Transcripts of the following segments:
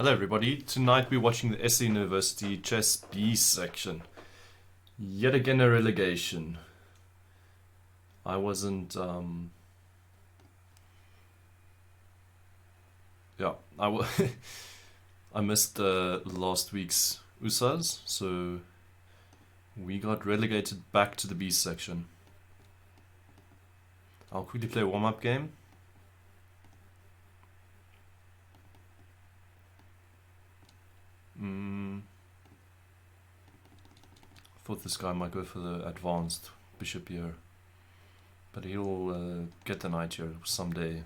Hello everybody, tonight we're watching the SC University Chess B section. Yet again a relegation. I wasn't, yeah, I missed last week's USSAs, so we got relegated back to the B section. I'll quickly play a warm-up game. Thought this guy might go for the advanced bishop here, but he'll get the knight here someday.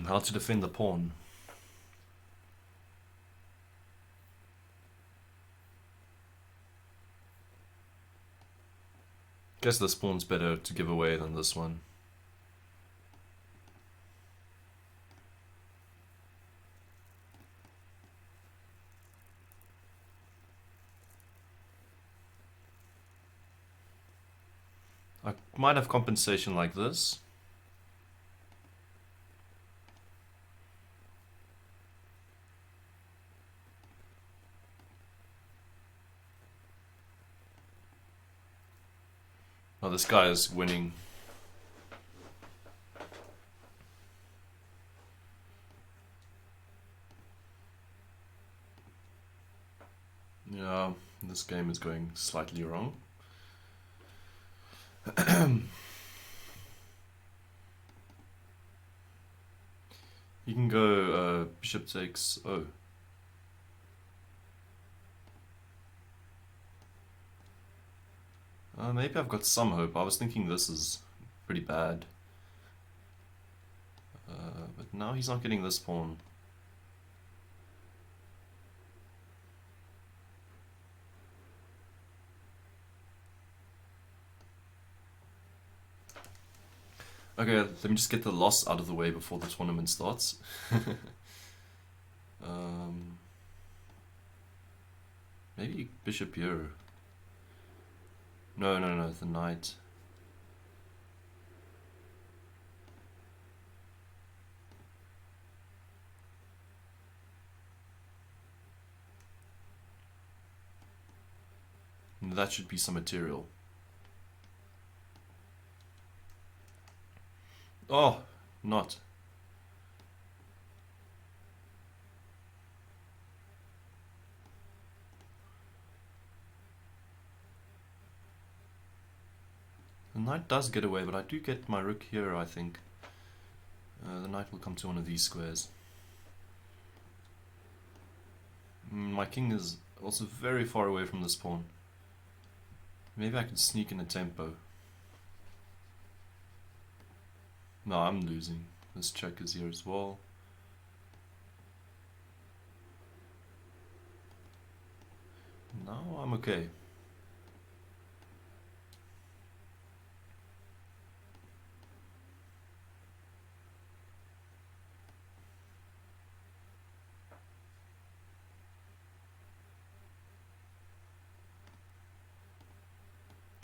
How to defend the pawn. Guess this pawn's better to give away than this one. I might have compensation like this. Oh, this guy is winning. Yeah, this game is going slightly wrong. You can go bishop takes. Oh. Maybe I've got some hope. I was thinking this is pretty bad. But now he's not getting this pawn. Okay, let me just get the loss out of the way before the tournament starts. Maybe bishop here. No, the knight. That should be some material. Oh, not. The knight does get away, but I do get my rook here, I think. The knight will come to one of these squares. My king is also very far away from this pawn. Maybe I can sneak in a tempo. No, I'm losing. This check is here as well. Now I'm okay.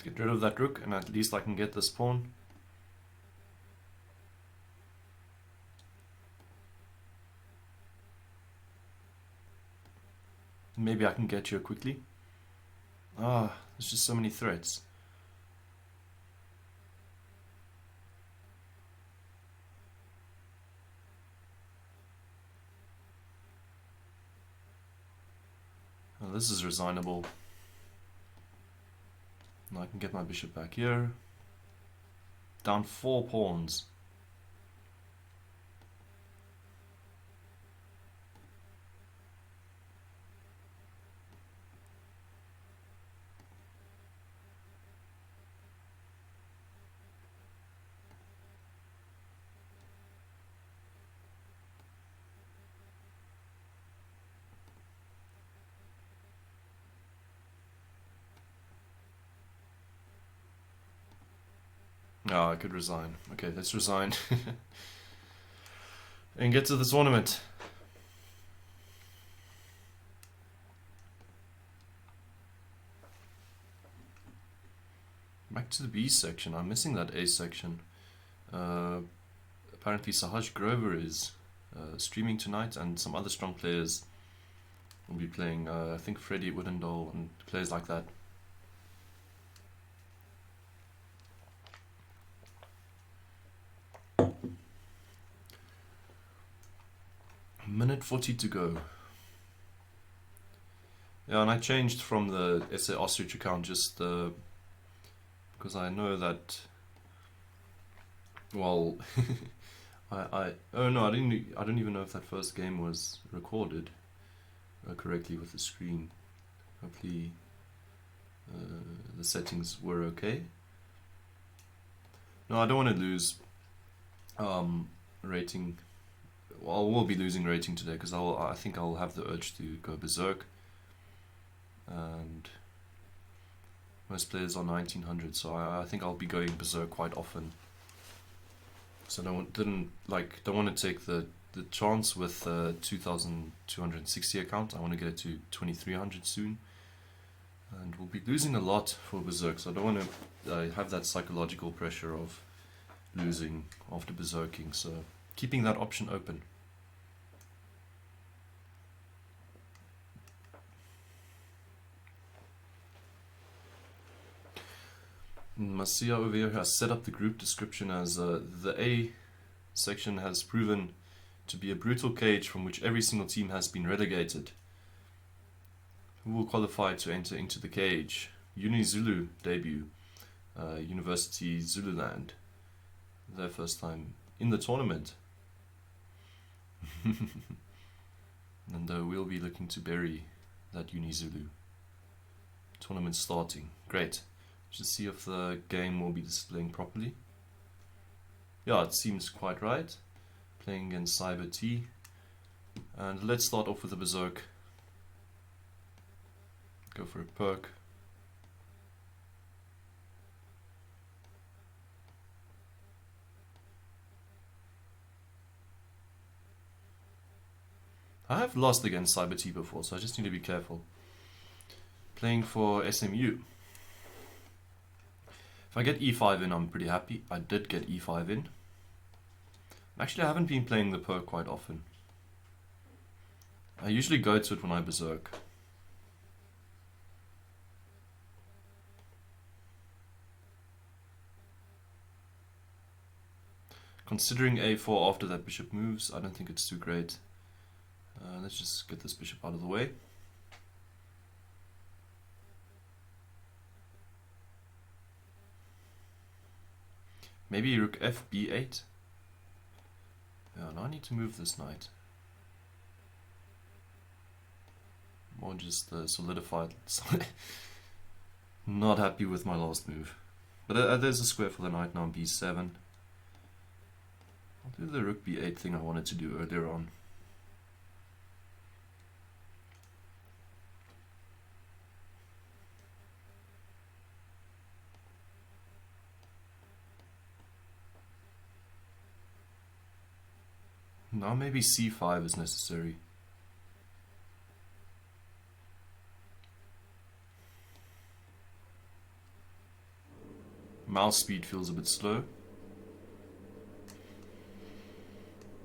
Get rid of that rook, and at least I can get this pawn. Maybe I can get here quickly. Ah, there's just so many threats. Oh, this is resignable. Now I can get my bishop back here. Down 4 pawns. Oh, I could resign. Okay, let's resign. And get to the tournament. Back to the B section. I'm missing that A section. Apparently Sahaj Grover is streaming tonight, and some other strong players will be playing. I think Freddie Woodendall and players like that. Minute 40 to go. Yeah, and I changed from the SA Ostrich account just because I know that. Well, I don't even know if that first game was recorded correctly with the screen. Hopefully, the settings were okay. No, I don't want to lose rating. Well, I will be losing rating today because I think I'll have the urge to go Beserk. And most players are 1900, so I think I'll be going Beserk quite often. So don't want to take the chance with 2260 account. I want to get it to 2300 soon, and we'll be losing a lot for Beserk. So I don't want to have that psychological pressure of losing after Beserking. So keeping that option open. Masia over here has set up the group description as the A section has proven to be a brutal cage from which every single team has been relegated. Who will qualify to enter into the cage? UniZulu debut, University Zululand, their first time in the tournament. And we'll be looking to bury that UniZulu. Tournament starting. Great. Just see if the game will be displaying properly. Yeah, it seems quite right. Playing against Cyber T. And let's start off with the Beserk. Go for a perk. I have lost against Cyber T before, so I just need to be careful. Playing for SMU. If I get E5 in, I'm pretty happy. I did get E5 in. Actually, I haven't been playing the perk quite often. I usually go to it when I Beserk. Considering A4 after that bishop moves, I don't think it's too great. Let's just get this bishop out of the way. Maybe rook f b8. Yeah, now I need to move this knight. Or just solidify it. Not happy with my last move. But there's a square for the knight now on b7. I'll do the rook b8 thing I wanted to do earlier on. Now maybe c5 is necessary. Mouse speed feels a bit slow.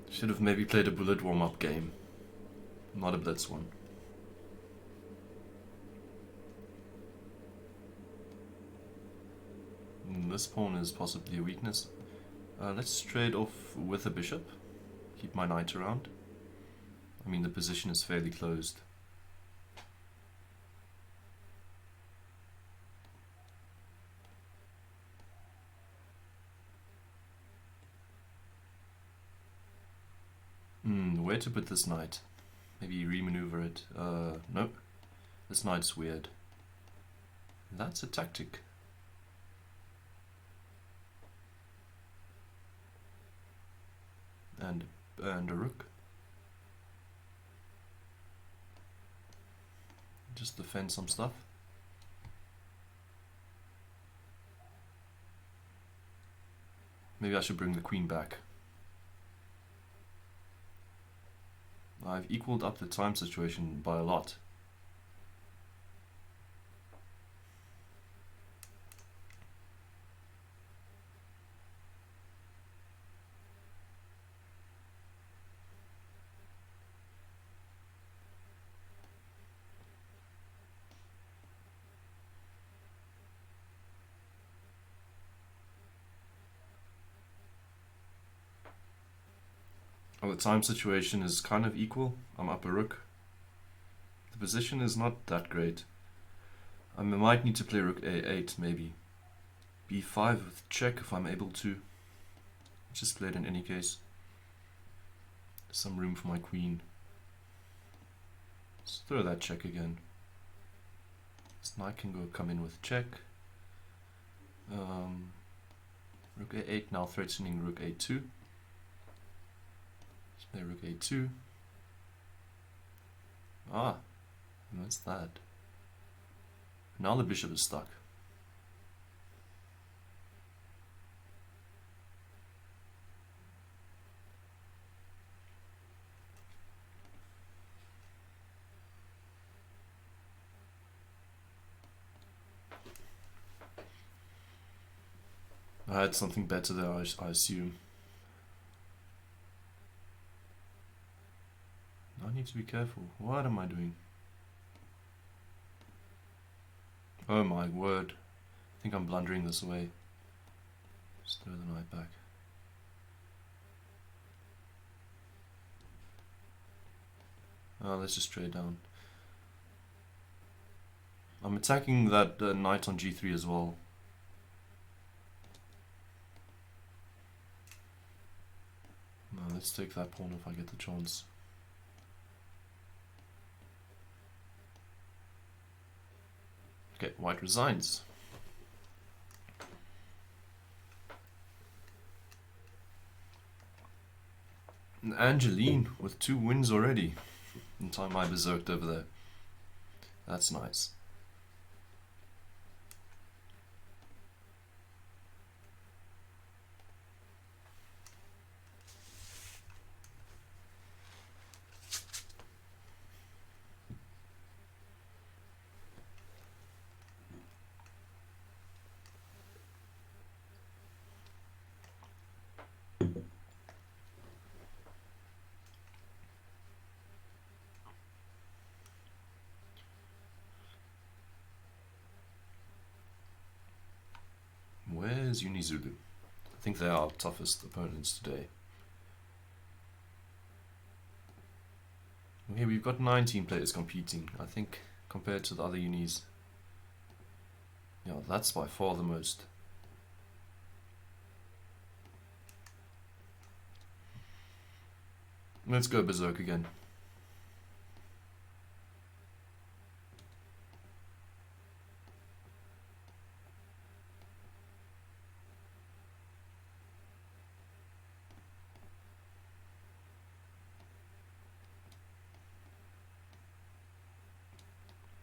Should have maybe played a bullet warm-up game, not a blitz one. This pawn is possibly a weakness. Let's trade off with a bishop. Keep my knight around. I mean, the position is fairly closed. Where to put this knight? Maybe remaneuver it. Nope. This knight's weird. That's a tactic. And a rook. Just defend some stuff. Maybe I should bring the queen back. I've equaled up the time situation by a lot. Well, the time situation is kind of equal. I'm up a rook. The position is not that great. I might need to play rook a8 maybe. b5 with check if I'm able to. Just play it in any case. Some room for my queen. Let's throw that check again. This knight can come in with check. Rook a8 now threatening rook a2. Let's play rook a2. Ah, what's that? Now the bishop is stuck. I had something better there, I assume. I need to be careful. What am I doing? Oh my word. I think I'm blundering this away. Just throw the knight back. Oh, let's just trade down. I'm attacking that knight on g3 as well. No, let's take that pawn if I get the chance. Okay, white resigns. And Angeline with 2 wins already. In time I berserked over there. That's nice. Where's Unizulu? I think they are our toughest opponents today. Okay, we've got 19 players competing, I think, compared to the other unis. Yeah, that's by far the most. Let's go Beserk again.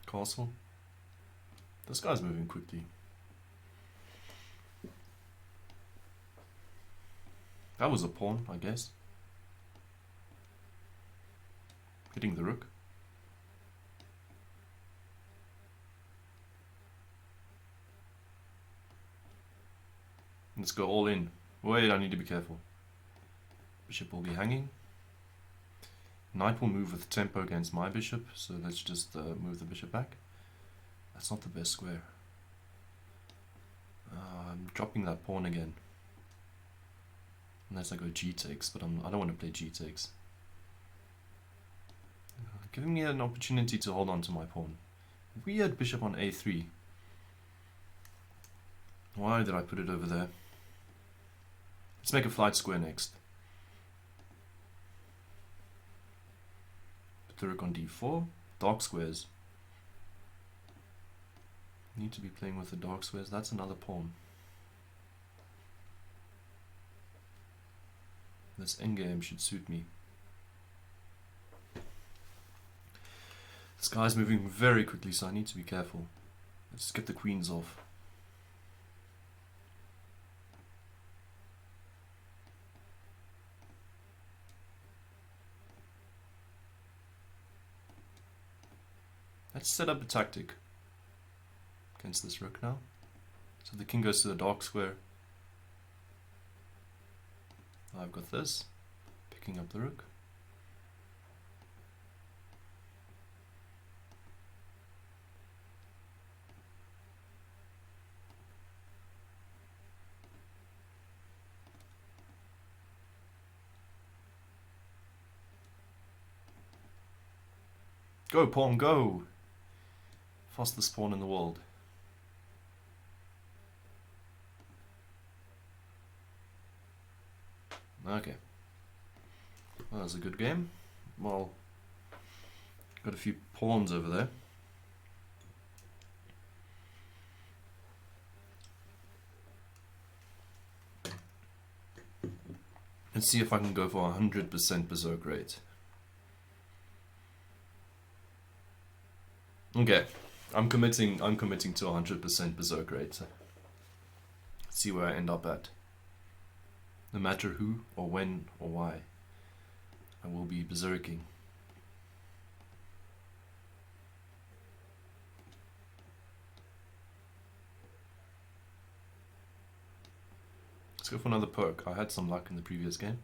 Castle. This guy's moving quickly. That was a pawn, I guess. Hitting the rook. Let's go all in. Wait, I need to be careful. Bishop will be hanging. Knight will move with tempo against my bishop, so let's just move the bishop back. That's not the best square. I'm dropping that pawn again. Unless I go g takes, but I don't want to play g takes. Giving me an opportunity to hold on to my pawn. Weird bishop on a3. Why did I put it over there? Let's make a flight square next. Put the rook on d4. Dark squares. Need to be playing with the dark squares. That's another pawn. This endgame should suit me. This guy's moving very quickly, so I need to be careful. Let's get the queens off. Let's set up a tactic against this rook now. So the king goes to the dark square. I've got this, picking up the rook. Go, pawn, go! Fastest pawn in the world. Okay. Well, that was a good game. Well, got a few pawns over there. Let's see if I can go for 100% Beserk rate. Okay, I'm committing to 100% Beserk rate. Let's see where I end up at. No matter who or when or why, I will be berserking. Let's go for another perk. I had some luck in the previous game.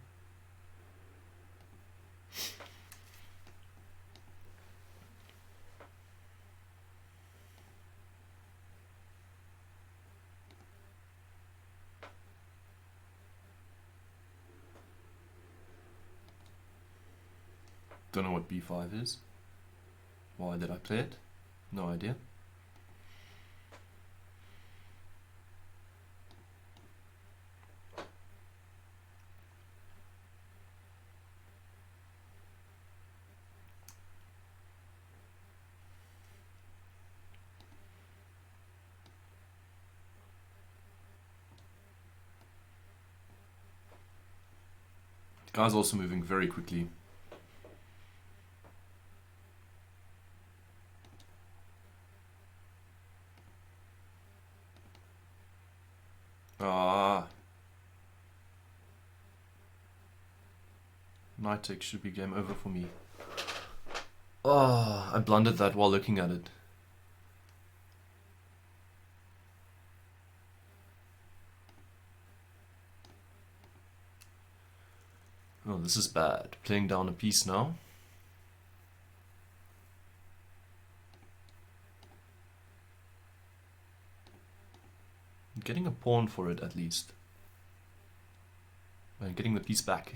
Don't know what b5 is. Why did I play it? No idea. The guy's also moving very quickly. Knight take should be game over for me. Oh, I blundered that while looking at it. Oh, this is bad. Playing down a piece now. I'm getting a pawn for it at least. I'm getting the piece back.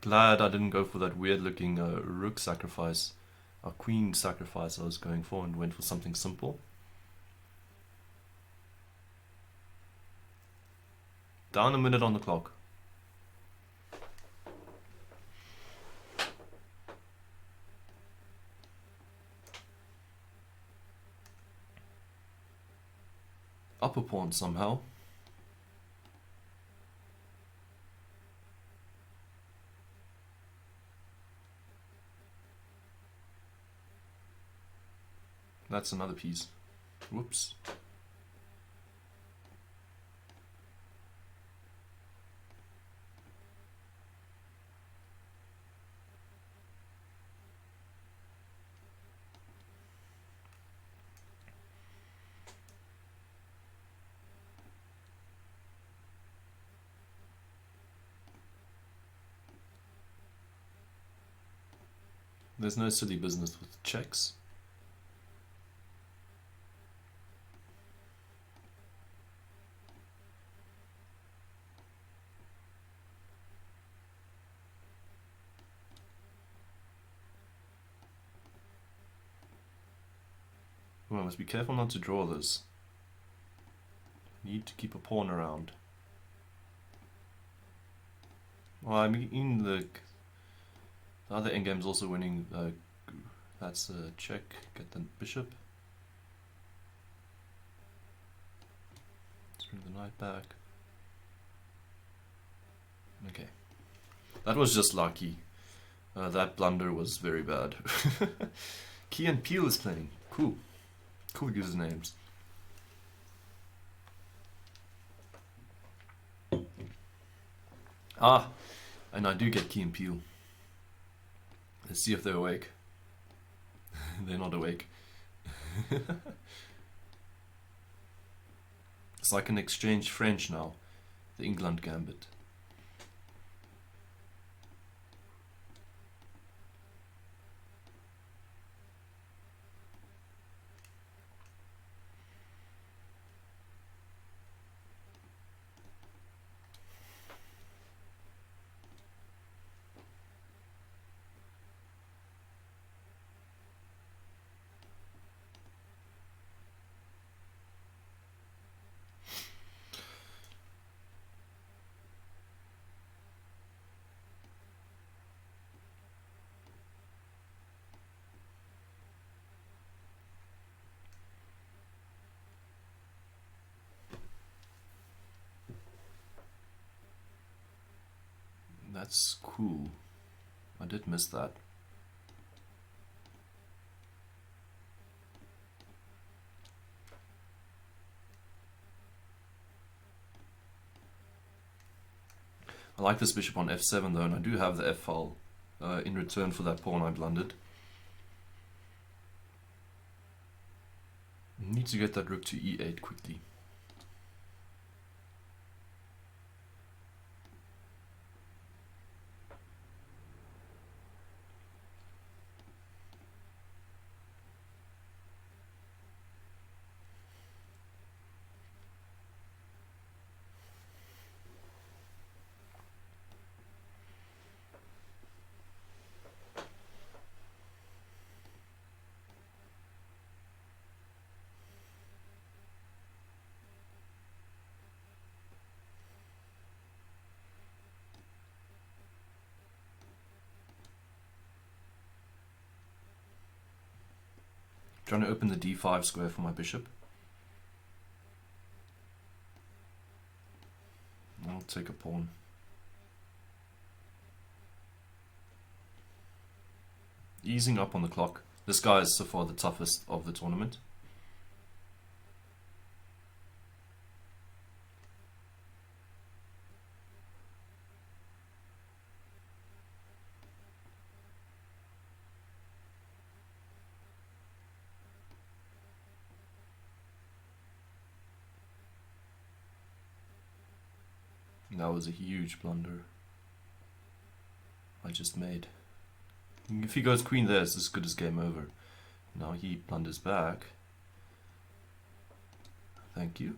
Glad I didn't go for that weird looking rook sacrifice, or queen sacrifice I was going for, and went for something simple. Down a minute on the clock. Up a pawn somehow. That's another piece. Whoops. There's no silly business with checks. Oh, I must be careful not to draw this. Need to keep a pawn around. Well, I mean the other endgame's also winning. That's a check. Get the bishop. Let's bring the knight back. Okay. That was just lucky. That blunder was very bad. Key and Peele is playing. Cool. Cool usernames. Ah, and I do get Key and Peele. Let's see if they're awake. They're not awake. It's like an exchange French now. The England Gambit. That's cool. I did miss that. I like this bishop on f7 though, and I do have the f-file in return for that pawn I blundered. Need to get that rook to e8 quickly. Trying to open the d5 square for my bishop. I'll take a pawn. Easing up on the clock. This guy is so far the toughest of the tournament. That was a huge blunder I just made. If he goes queen there, it's as good as game over. Now he blunders back. Thank you.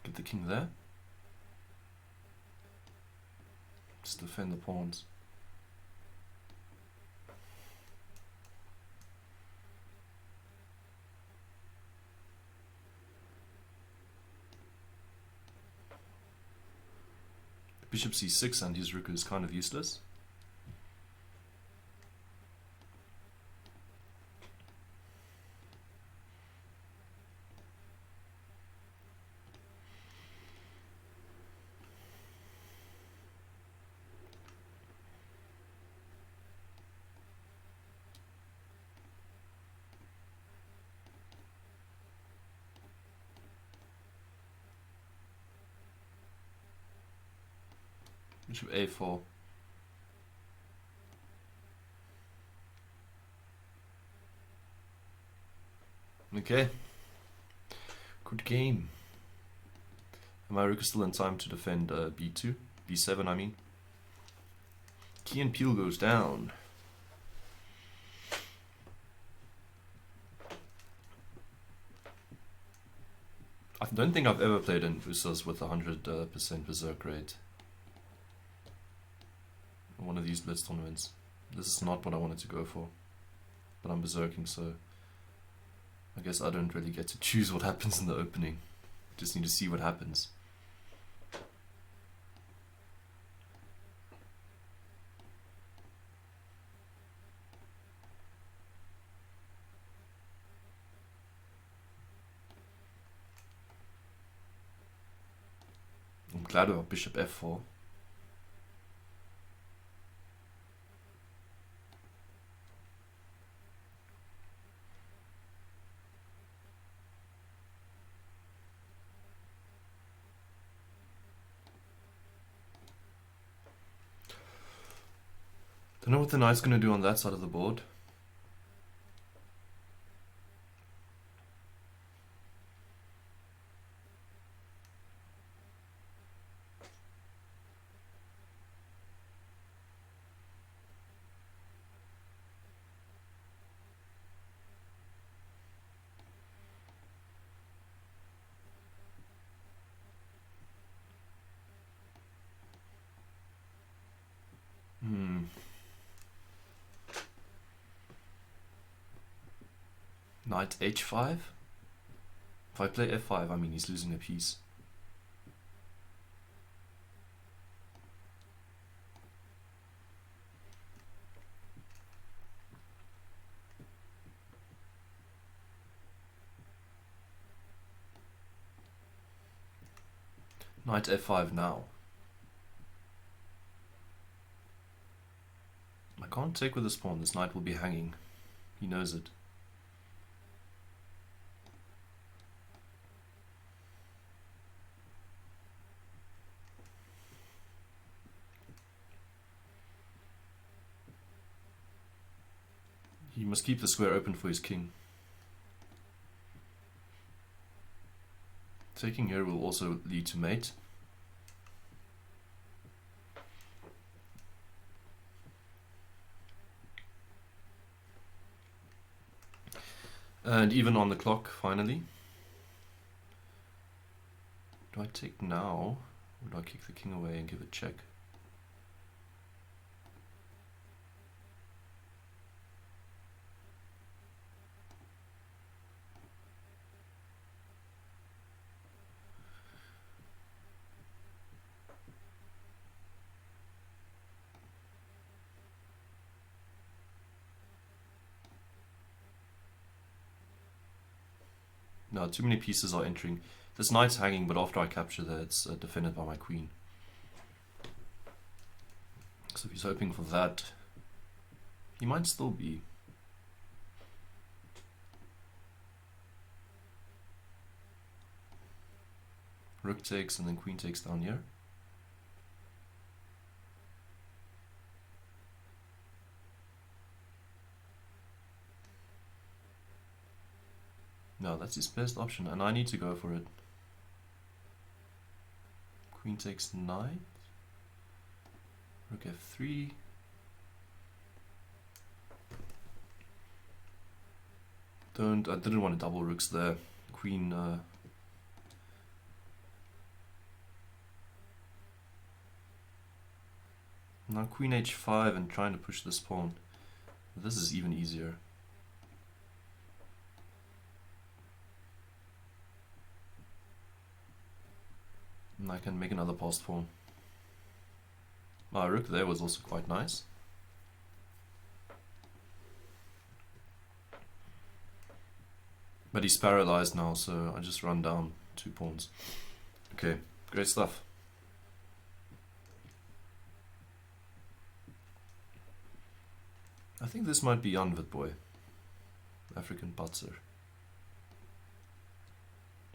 Get the king there. Just defend the pawns. Bishop c6 and his rook is kind of useless. Bishop a4. Okay. Good game. And my rook is still in time to defend b2. b7 I mean. Key and peele goes down. I don't think I've ever played in USSAs with 100% Beserk rate. One of these Blitz tournaments. This is not what I wanted to go for, but I'm berserking, so I guess I don't really get to choose what happens in the opening. Just need to see what happens. I'm glad about bishop f4. Don't know what the knight's going to do on that side of the board. Knight h5? If I play f5, I mean he's losing a piece. Knight f5 now. I can't take with this pawn. This knight will be hanging. He knows it. He must keep the square open for his king. Taking here will also lead to mate. And even on the clock, finally. Do I take now? Or do I kick the king away and give it check? No, too many pieces are entering. This knight's hanging, but after I capture there, it's defended by my queen. So if he's hoping for that, he might still be. Rook takes and then queen takes down here. No, that's his best option, and I need to go for it. Queen takes knight. Rook f3. I didn't want to double rooks there. Queen. Now queen h5 and trying to push this pawn. This is even easier. And I can make another passed pawn. My rook there was also quite nice. But he's paralyzed now, so I just run down 2 pawns. Okay, great stuff. I think this might be Anvid boy. African Patzer.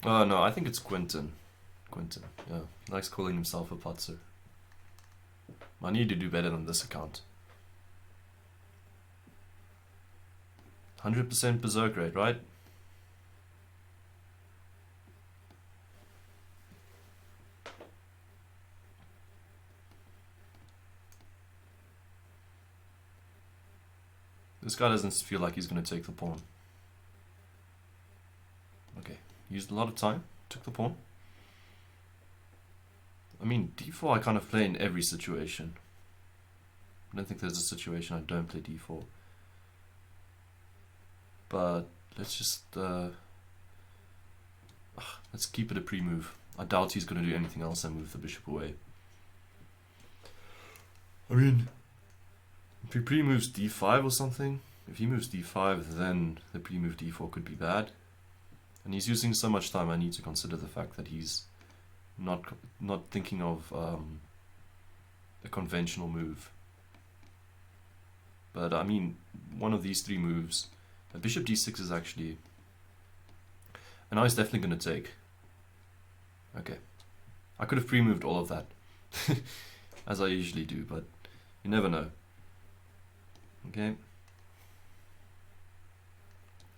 Oh no, I think it's Quentin. Quentin, yeah. Likes calling himself a Patzer. I need to do better than this account. 100% Beserk rate, right? This guy doesn't feel like he's going to take the pawn. Okay, used a lot of time, took the pawn. I mean, d4 I kind of play in every situation. I don't think there's a situation I don't play d4. But let's just let's keep it a pre-move. I doubt he's going to do anything else and move the bishop away. I mean, if he pre-moves d5 or something, if he moves d5, then the pre-move d4 could be bad. And he's using so much time, I need to consider the fact that he's not thinking of a conventional move. But I mean, one of these 3 moves, bishop d6 is actually, and now he's definitely going to take. Okay, I could have pre-moved all of that, as I usually do, but you never know. Okay,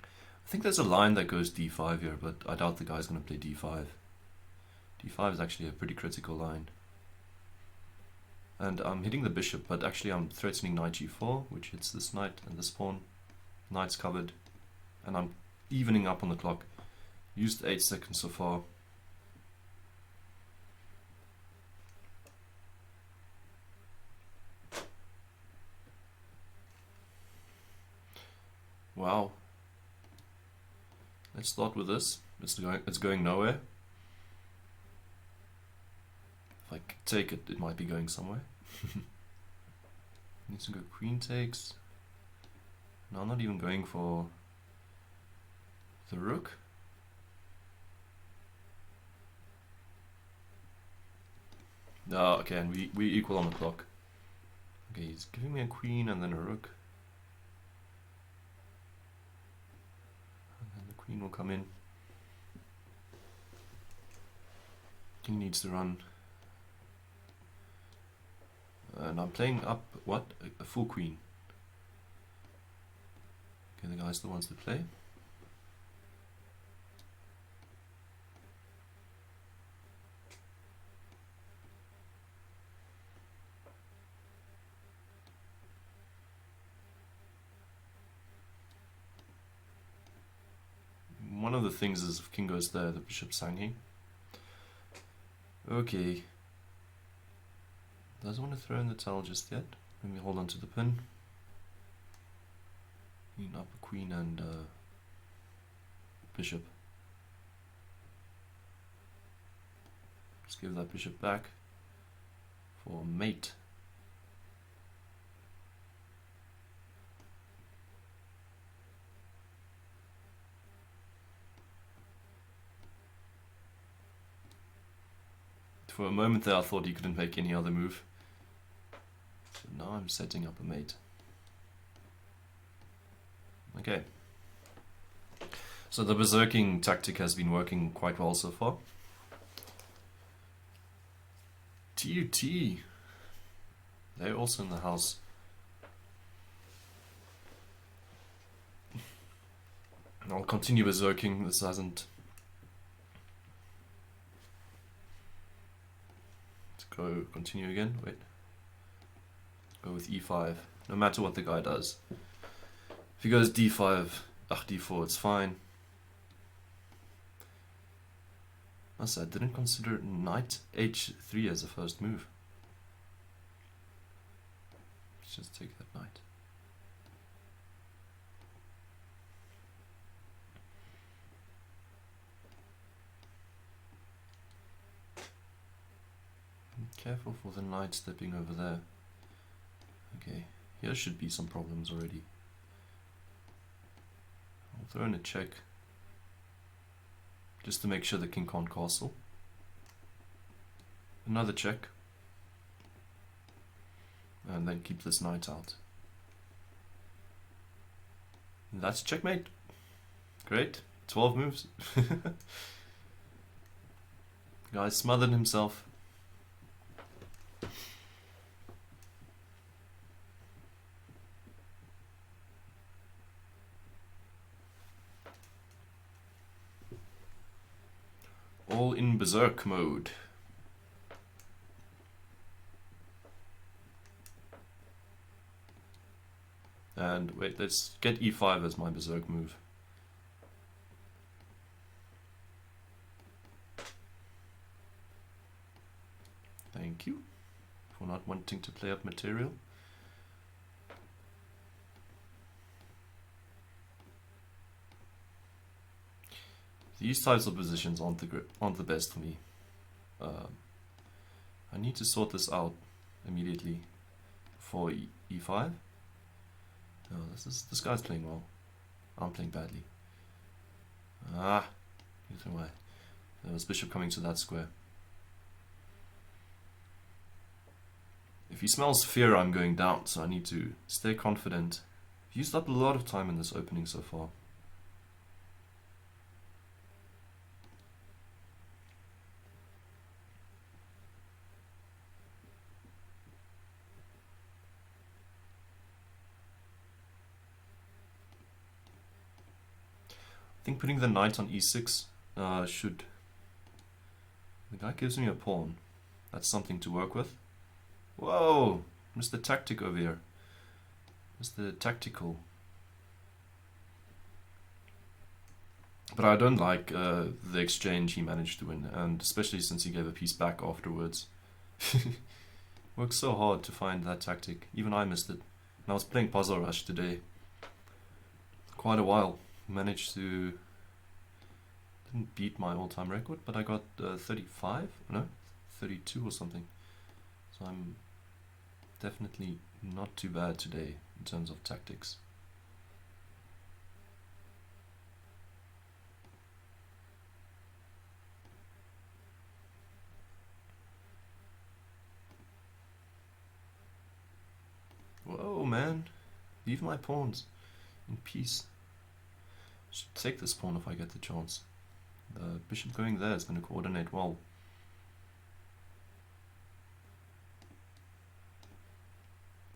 I think there's a line that goes d5 here, but I doubt the guy's going to play d5. d5 is actually a pretty critical line. And I'm hitting the bishop, but actually I'm threatening knight g4, which hits this knight and this pawn. Knight's covered, and I'm evening up on the clock. Used 8 seconds so far. Wow. Let's start with this. It's going nowhere. If I take it, it might be going somewhere. Needs to go queen takes. No, I'm not even going for the rook. No, okay, and we equal on the clock. Okay, he's giving me a queen and then a rook. And then the queen will come in. King needs to run. And I'm playing up, what? A full queen. Okay, the guy still wants to play. One of the things is if king goes there, the bishop's hanging. Okay. Doesn't want to throw in the towel just yet. Let me hold on to the pin. Queen up a queen and bishop. Let's give that bishop back for mate. For a moment there I thought he couldn't make any other move. So now I'm setting up a mate. Okay. So the berserking tactic has been working quite well so far. TUT. They're also in the house. I'll continue berserking. This hasn't... Go continue again. Wait. Go with e5. No matter what the guy does. If he goes d5, d4, it's fine. Also, I didn't consider knight h3 as a first move. Let's just take that knight. Careful for the knight stepping over there. Okay, here should be some problems already. I'll throw in a check. Just to make sure the king can't castle. Another check. And then keep this knight out. And that's checkmate. Great. 12 moves. Guy smothered himself. All in Beserk mode. And wait, let's get e5 as my Beserk move. Thank you for not wanting to play up material. These types of positions aren't the best for me. I need to sort this out immediately for e5. Oh, this guy's playing well. I'm playing badly. Ah, either way. There was bishop coming to that square. If he smells fear, I'm going down, so I need to stay confident. I've used up a lot of time in this opening so far. I think putting the knight on e6 should... The guy gives me a pawn. That's something to work with. Whoa! Mr. Tactic over here. Mr. Tactical. But I don't like the exchange he managed to win, and especially since he gave a piece back afterwards. Worked so hard to find that tactic. Even I missed it. And I was playing Puzzle Rush today. Quite a while. Managed to... Didn't beat my all-time record, but I got 35? No? 32 or something. So I'm definitely not too bad today in terms of tactics. Leave my pawns in peace. Should take this pawn if I get the chance. The bishop going there is going to coordinate well.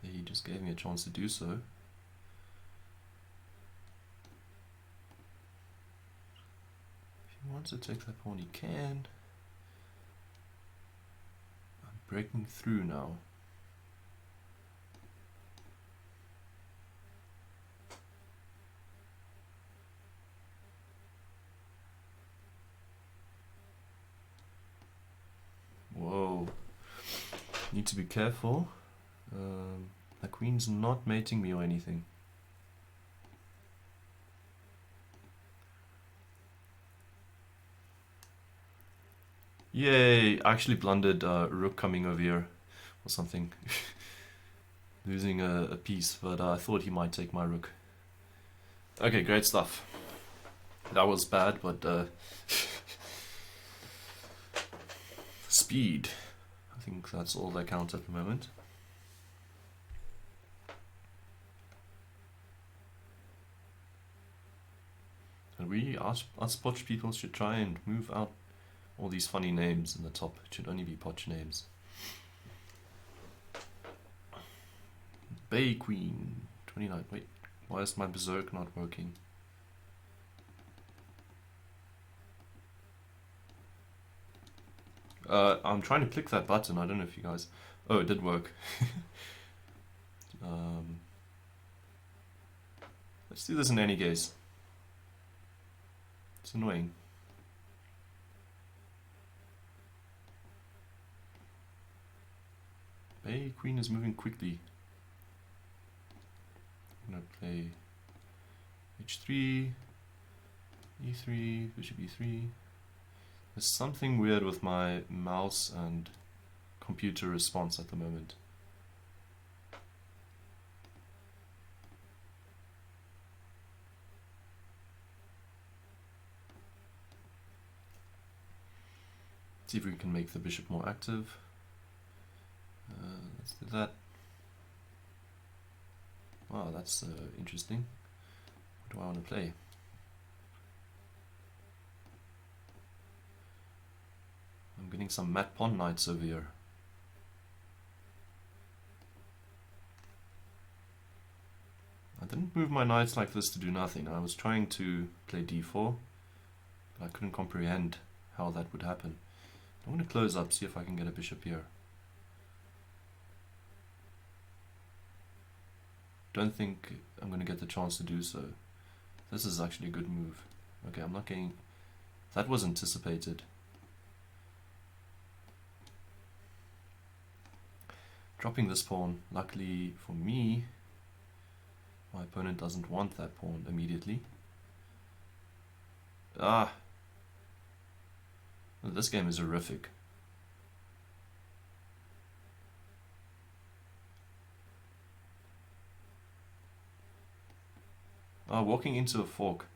He just gave me a chance to do so. If he wants to take that pawn, he can. I'm breaking through now. Whoa. Need to be careful. The queen's not mating me or anything. Yay! I actually blundered rook coming over here or something. Losing a piece, but I thought he might take my rook. Okay, great stuff. That was bad, but speed. I think that's all that counts at the moment. And we, us Potch people, should try and move out all these funny names in the top. It should only be Potch names. Bay Queen, 29. Wait, why is my Beserk not working? I'm trying to click that button. I don't know if you guys... Oh, it did work. Let's do this in any case. It's annoying. Bay Queen is moving quickly. I'm gonna play h3, e3, bishop e3. There's something weird with my mouse and computer response at the moment. See if we can make the bishop more active. Let's do that. Wow, that's interesting. What do I want to play? I'm getting some mat pawn knights over here. I didn't move my knights like this to do nothing. I was trying to play d4, but I couldn't comprehend how that would happen. I'm going to close up, see if I can get a bishop here. Don't think I'm going to get the chance to do so. This is actually a good move. Okay, I'm not getting... That was anticipated. Dropping this pawn, luckily for me, my opponent doesn't want that pawn immediately. Ah! This game is horrific. Ah, walking into a fork.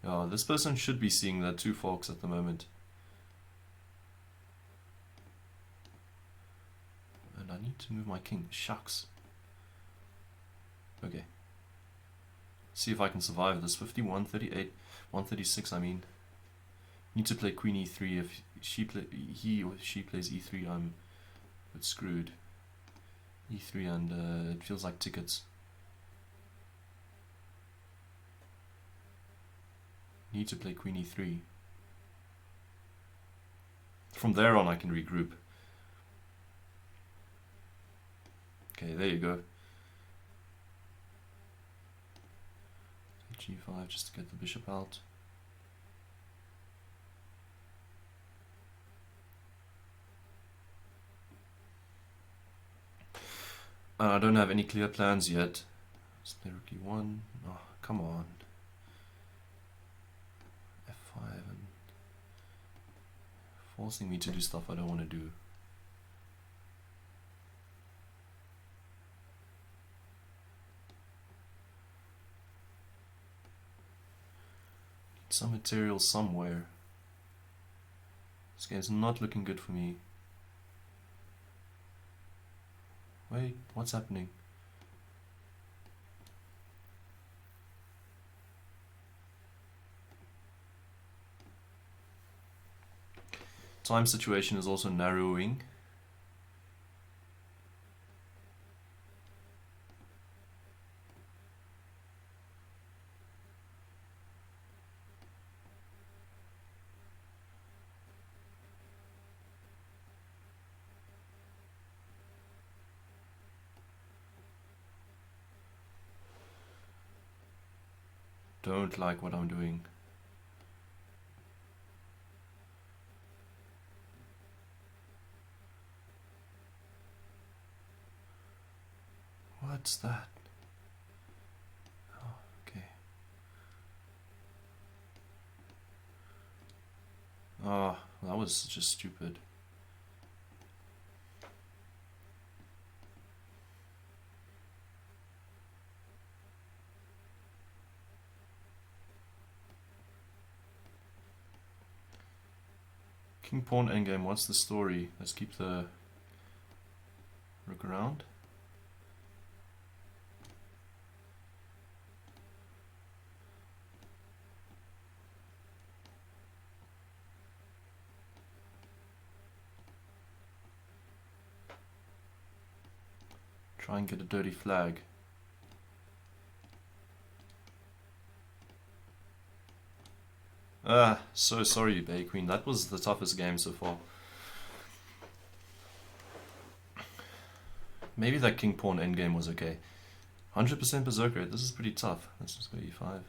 Yeah, this person should be seeing the two forks at the moment. And I need to move my king. Shucks. Okay. See if I can survive this. 51, 38, 136 I mean. Need to play queen e3. If he or she plays e3, I'm a bit screwed. e3 and it feels like tickets. Need to play queen e3. From there on I can regroup. Okay, there you go. g5 just to get the bishop out. I don't have any clear plans yet. Let's play rook e1. Oh, come on. f5 and forcing me to do stuff I don't want to do. some material somewhere. This game's not looking good for me. Wait, what's happening? Time situation is also narrowing. Don't like what I'm doing. What's that? Oh, okay. Oh, that was just stupid. King pawn endgame, what's the story? Let's keep the rook around. Try and get a dirty flag. Ah, so sorry, Bay Queen. That was the toughest game so far. Maybe that king pawn endgame was okay. 100% berserker. This is pretty tough. Let's just go e5.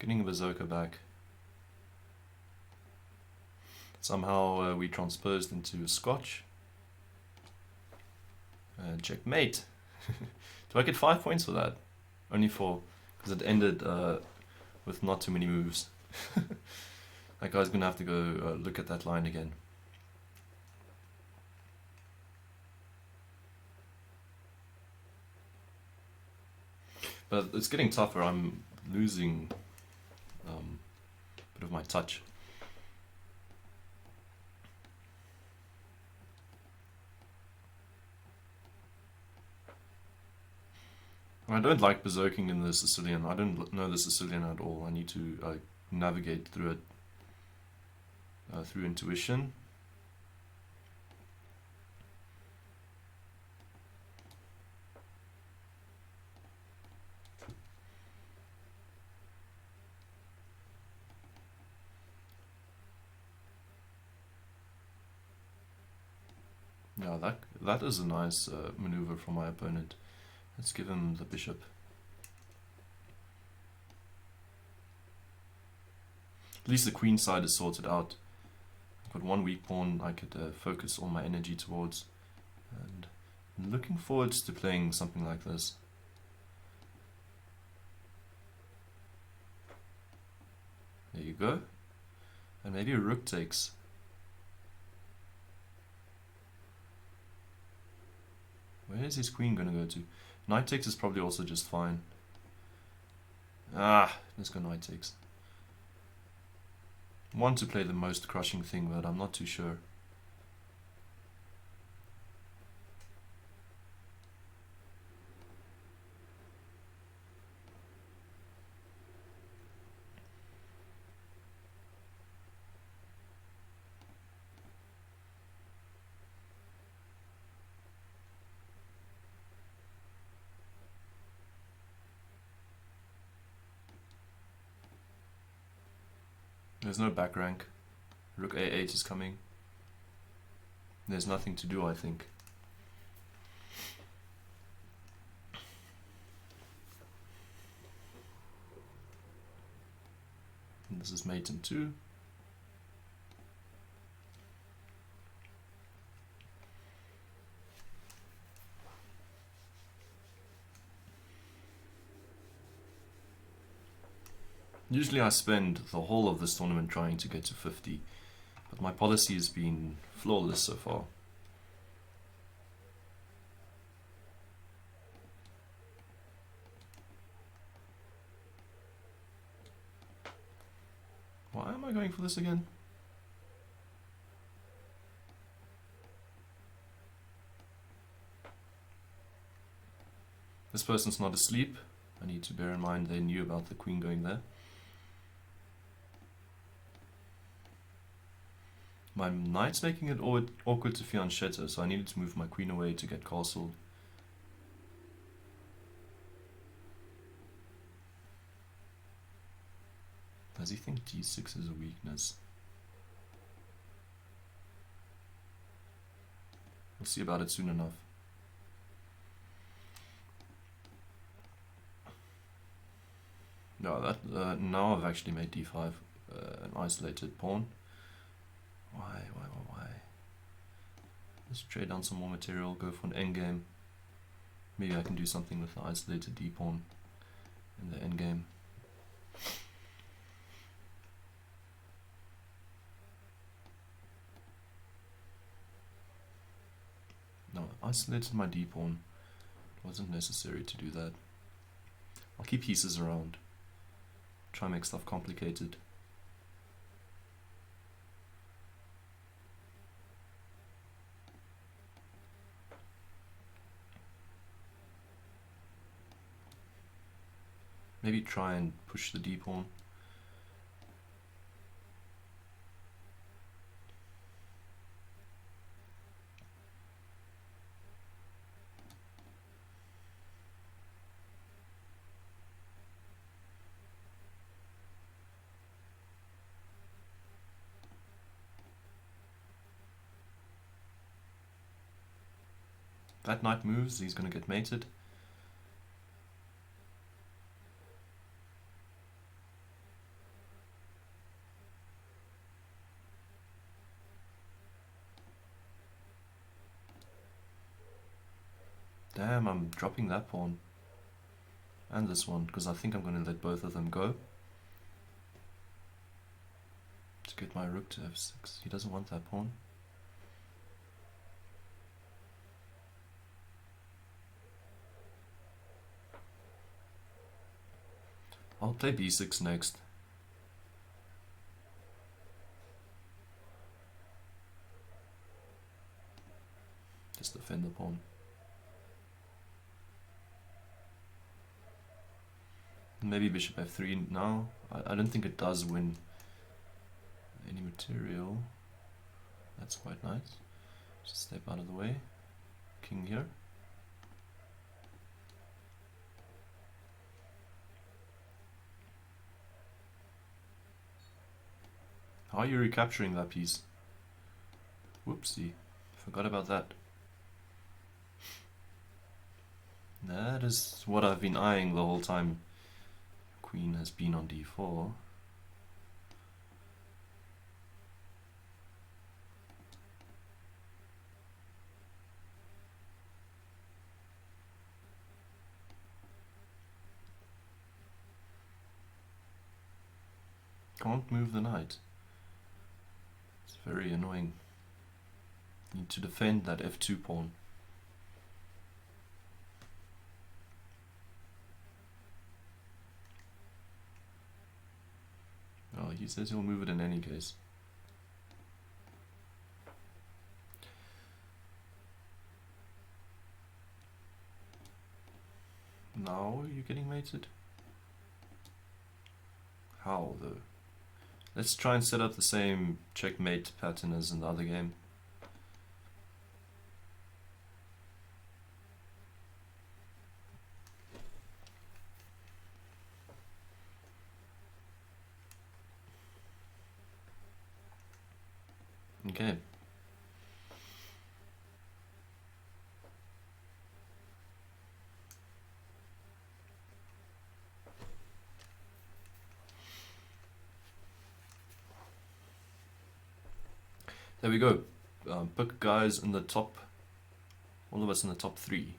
Getting a berserker back. Somehow we transposed into a scotch. Checkmate. Do I get 5 points for that? Only 4, because it ended with not too many moves. That guy's gonna have to go look at that line again. But it's getting tougher. I'm losing a bit of my touch. I don't like berserking in the Sicilian. I don't know the Sicilian at all. I need to navigate through it through intuition. Yeah, that is a nice maneuver from my opponent. Let's give him the bishop. At least the queen side is sorted out. I've got one weak pawn I could focus all my energy towards. And I'm looking forward to playing something like this. There you go. And maybe a rook takes. Where is his queen going to go to? Knight takes is probably also just fine. Ah, let's go knight takes. Want to play the most crushing thing, but I'm not too sure. There's no back rank. Rook a8 is coming. There's nothing to do, I think. And this is mate in 2. Usually I spend the whole of this tournament trying to get to 50, but my policy has been flawless so far. Am I going for this again? This person's not asleep. I need to bear in mind they knew about the queen going there. My knight's making it awkward to fianchetto, so I needed to move my queen away to get castled. Does he think d6 is a weakness? We'll see about it soon enough. No, that now I've actually made d5 an isolated pawn. Why? Let's trade down some more material, go for an endgame. Maybe I can do something with the isolated d pawn in the endgame. No, I isolated my d pawn. It wasn't necessary to do that. I'll keep pieces around. Try and make stuff complicated. Maybe try and push the d pawn. That knight moves, he's going to get mated. Damn, I'm dropping that pawn. And this one, because I think I'm going to let both of them go. To get my rook to f6. He doesn't want that pawn. I'll play b6 next. Just defend the pawn. Maybe bishop f3 now. I don't think it does win any material. That's quite nice. Just step out of the way. King here. How are you recapturing that piece? Whoopsie. Forgot about that. That is what I've been eyeing the whole time. Queen has been on d4. Can't move the knight. It's very annoying. Need to defend that f2 pawn. Oh, he says he'll move it in any case. Now you're getting mated? How though? Let's try and set up the same checkmate pattern as in the other game. Okay. There we go. Pick guys in the top, all of us in the top 3.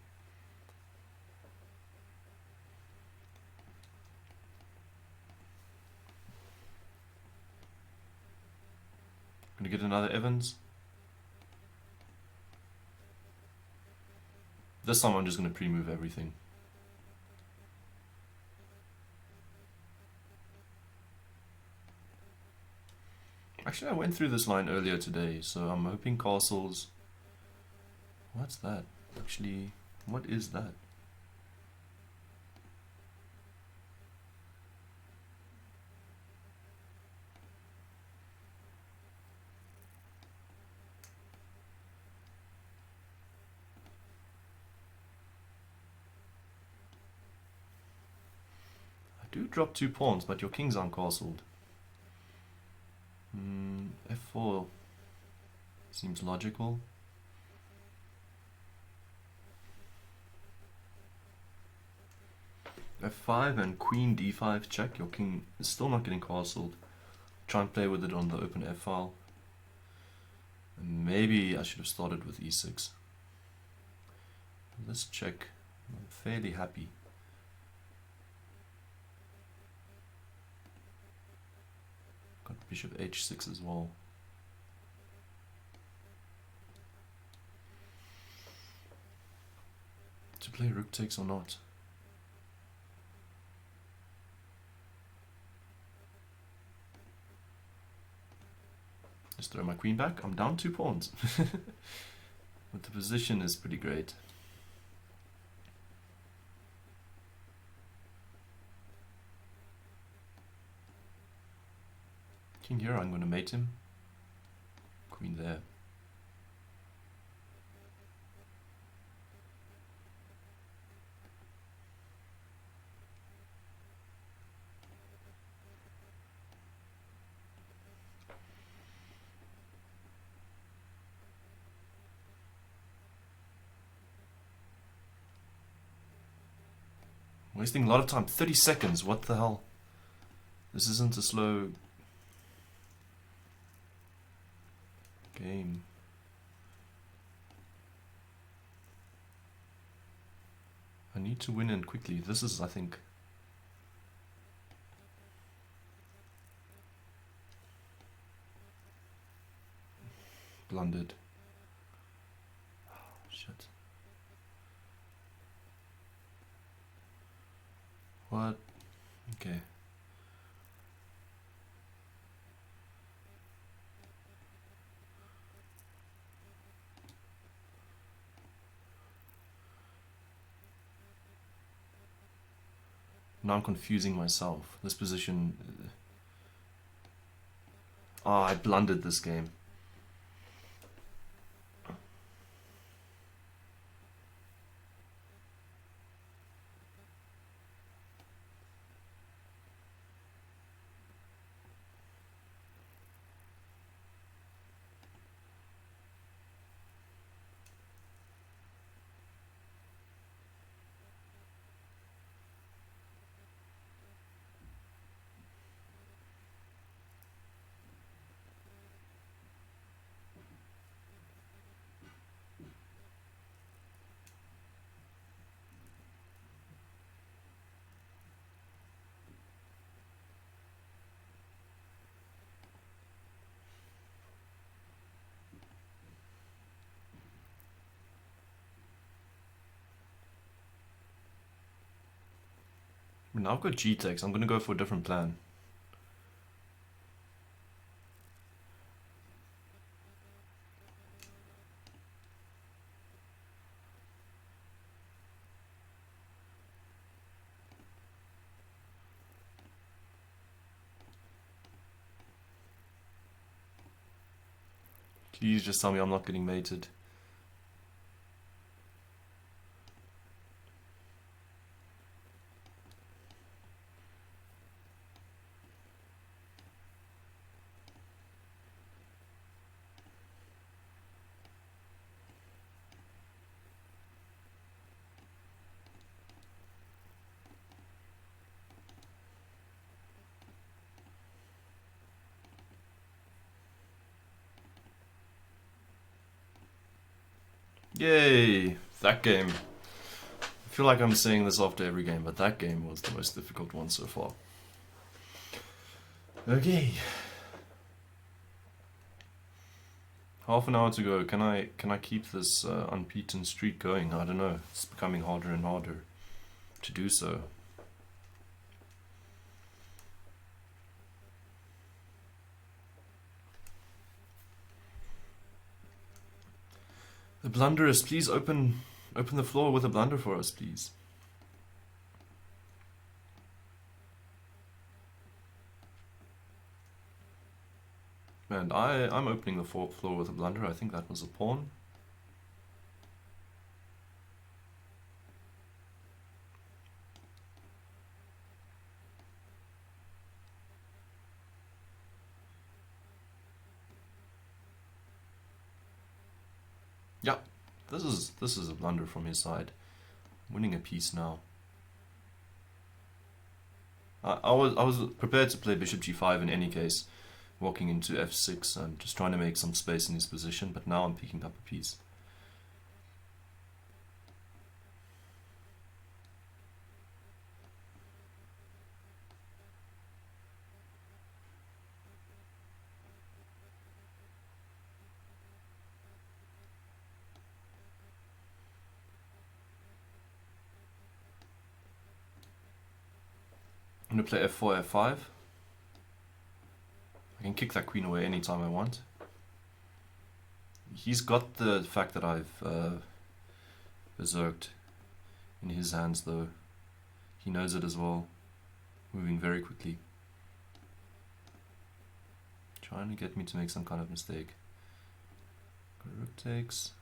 Gonna get another Evans. This time I'm just gonna pre-move everything. Actually, I went through this line earlier today, so I'm hoping castles... What's that? Actually, what is that? I do drop 2 pawns, but your kings aren't castled. F4 seems logical. F5 and queen d5 check. Your king is still not getting castled. Try and play with it on the open F file. And maybe I should have started with e6. Let's check. I'm fairly happy. Got bishop h6 as well. To play rook takes or not. Just throw my queen back. I'm down 2 pawns. But the position is pretty great. King here, I'm going to mate him. Queen there. Wasting a lot of time. 30 seconds. What the hell? This isn't a slow game. I need to win in quickly. This is, I think... blundered. Oh, shit. What? Okay. Now I'm confusing myself. This position... Oh, I blundered this game. Now I've got G-Tex. I'm going to go for a different plan. Please just tell me I'm not getting mated. Yay! That game. I feel like I'm saying this after every game, but that game was the most difficult one so far. Okay. Half an hour to go. Can I keep this unbeaten streak going? I don't know. It's becoming harder and harder to do so. The blunderers, please open the floor with a blunder for us, please. And I'm opening the floor with a blunder. I think that was a pawn. Yeah, this is a blunder from his side. Winning a piece now. I was prepared to play bishop g5 in any case, walking into f6 and just trying to make some space in his position, but now I'm picking up a piece. I'm going to play f4, f5. I can kick that queen away anytime I want. He's got the fact that I've berserked in his hands though. He knows it as well. Moving very quickly. Trying to get me to make some kind of mistake. Rook takes.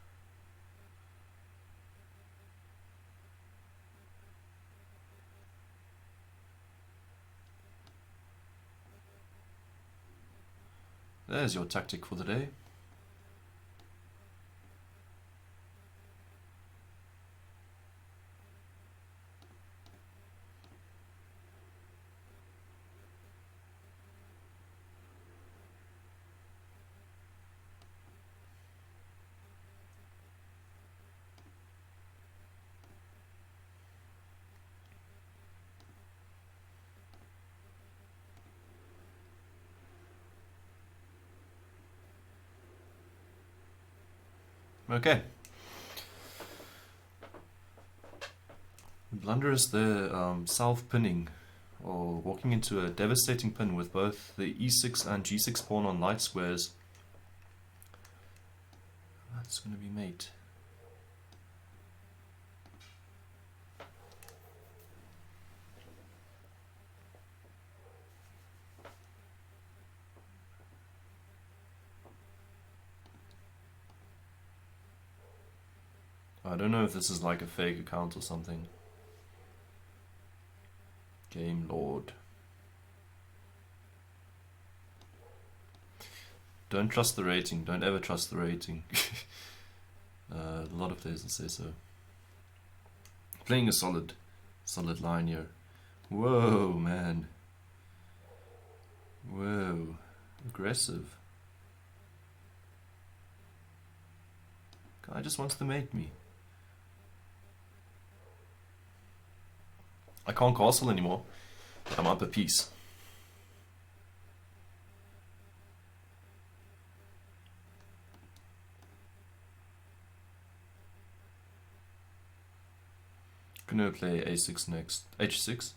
There's your tactic for the day. Okay. The blunder is the self-pinning, or walking into a devastating pin with both the e6 and g6 pawn on light squares. That's going to be mate. I don't know if this is like a fake account or something. Game Lord. Don't trust the rating. Don't ever trust the rating. A lot of players will say so. Playing a solid line here. Whoa, man. Whoa. Aggressive. Guy just wants to mate me. I can't castle anymore. I'm up a piece. Gonna play a6 next. h6.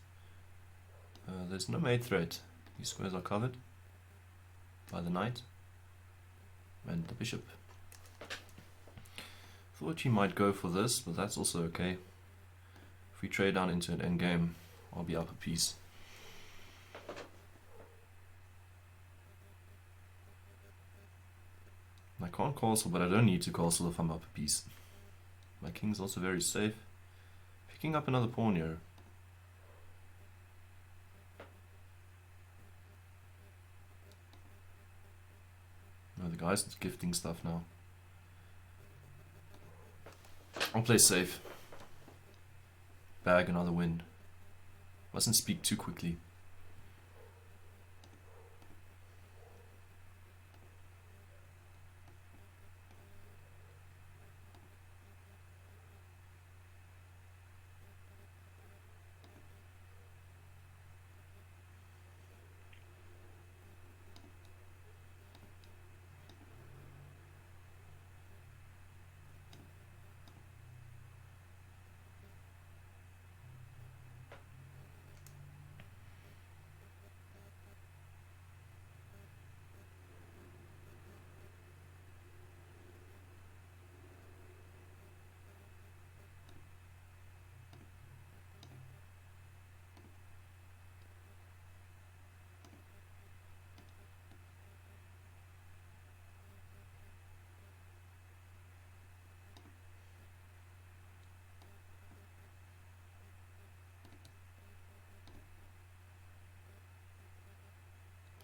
There's no mate threat. These squares are covered by the knight and the bishop. Thought he might go for this, but that's also okay. If we trade down into an endgame, I'll be up a piece. I can't castle, but I don't need to castle if I'm up a piece. My king's also very safe. Picking up another pawn here. No, the guy's gifting stuff now. I'll play safe. Bag another win. Mustn't speak too quickly.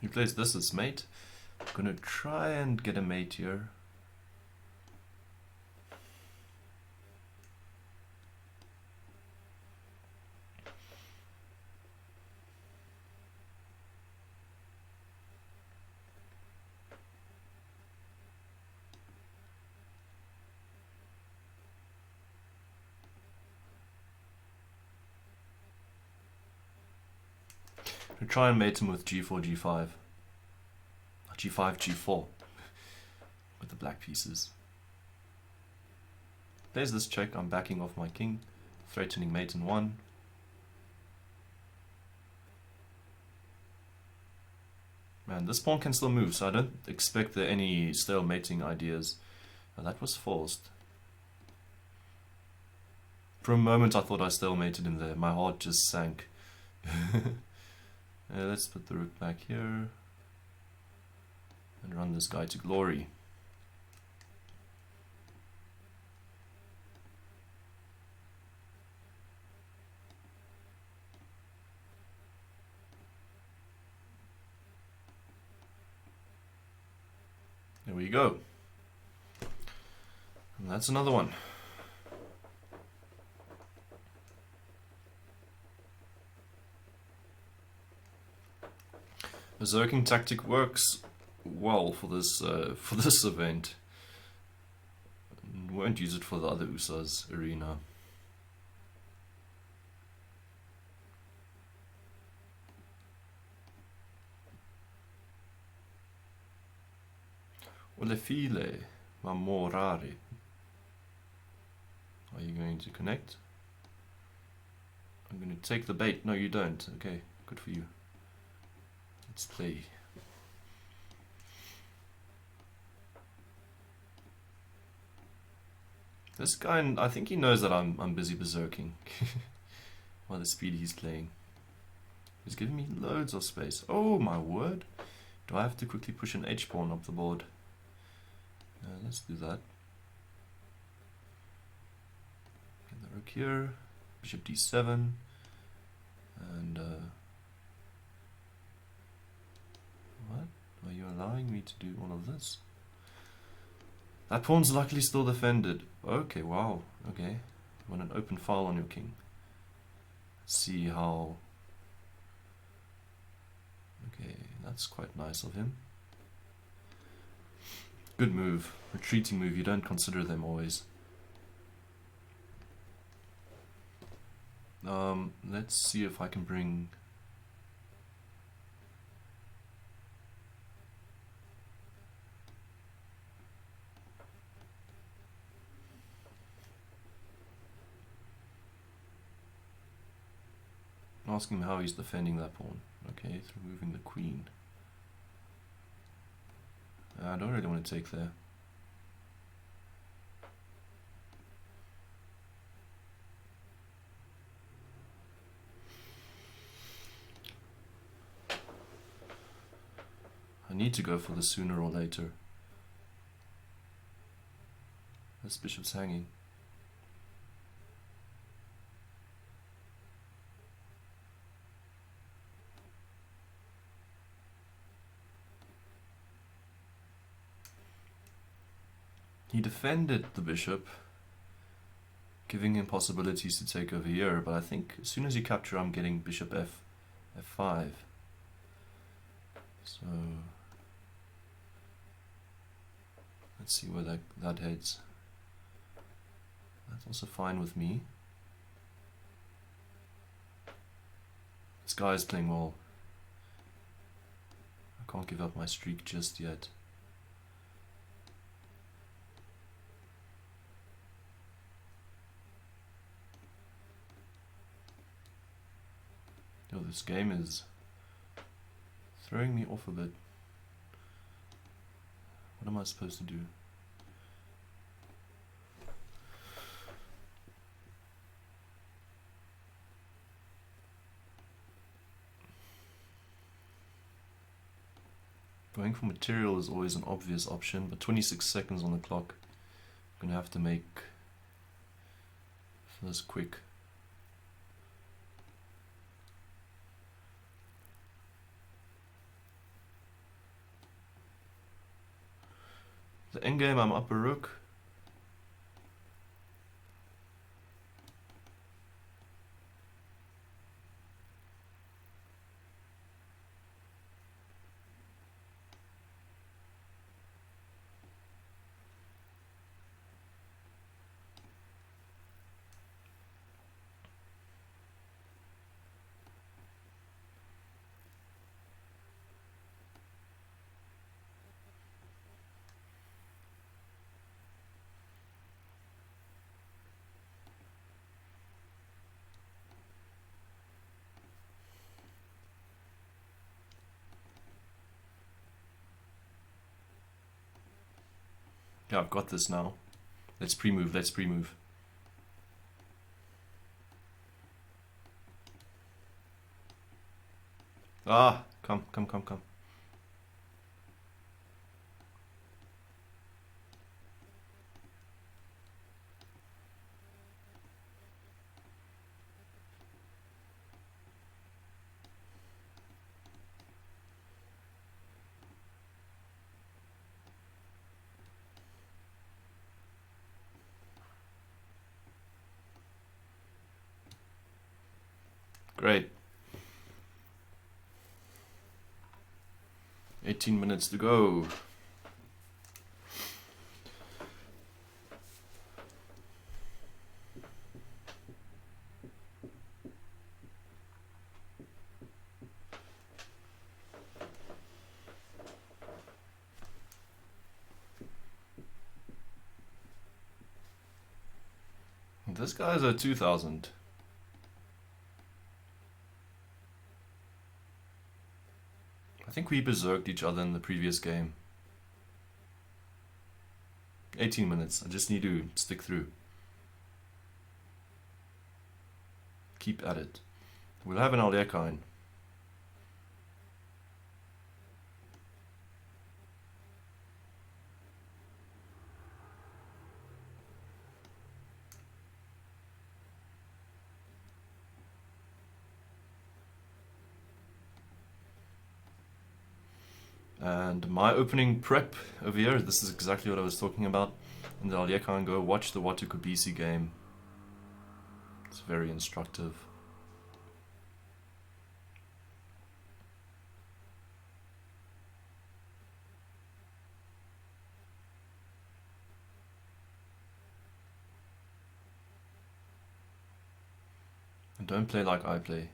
He plays this as mate. I'm gonna try and get a mate here. To try and mate him with g4, g5. g5, g4. With the black pieces. There's this check, I'm backing off my king. Threatening mate in 1. Man, this pawn can still move, so I don't expect there any stale mating ideas. That was forced. For a moment I thought I stalemated him there. My heart just sank. Let's put the rook back here and run this guy to glory. There we go. And that's another one. Berserking tactic works well for this event. Won't use it for the other USSAs arena. Olefile mamorare. Are you going to connect? I'm going to take the bait. No, you don't. Okay, good for you. Let's play. This guy, I think he knows that I'm busy berserking. By the speed he's playing. He's giving me loads of space. Oh my word. Do I have to quickly push an H pawn up the board? Let's do that. Get the rook here. Bishop d7. And what? Are you allowing me to do all of this? That pawn's luckily still defended. Okay, wow. Okay. You want an open file on your king. Let's see how... Okay, that's quite nice of him. Good move. Retreating move, you don't consider them always. Let's see if I can bring... Asking him how he's defending that pawn. Okay, through moving the queen. I don't really want to take there. I need to go for this sooner or later. This bishop's hanging. He defended the bishop, giving him possibilities to take over here, but I think as soon as you capture, I'm getting bishop f5. So let's see where that heads. That's also fine with me. This guy is playing well. I can't give up my streak just yet. Yo, this game is throwing me off a bit. What am I supposed to do? Going for material is always an obvious option, but 26 seconds on the clock. I'm gonna have to make this quick. The endgame, I'm up a rook. Yeah, I've got this now. Let's pre-move, let's pre-move. Ah, come. Great. 18 minutes to go. This guy's a 2000. I think we berserked each other in the previous game. 18 minutes. I just need to stick through. Keep at it. We'll have an Alekine. And my opening prep over here, this is exactly what I was talking about. In the Alekine, go watch the Watu Kobisi game. It's very instructive. And don't play like I play.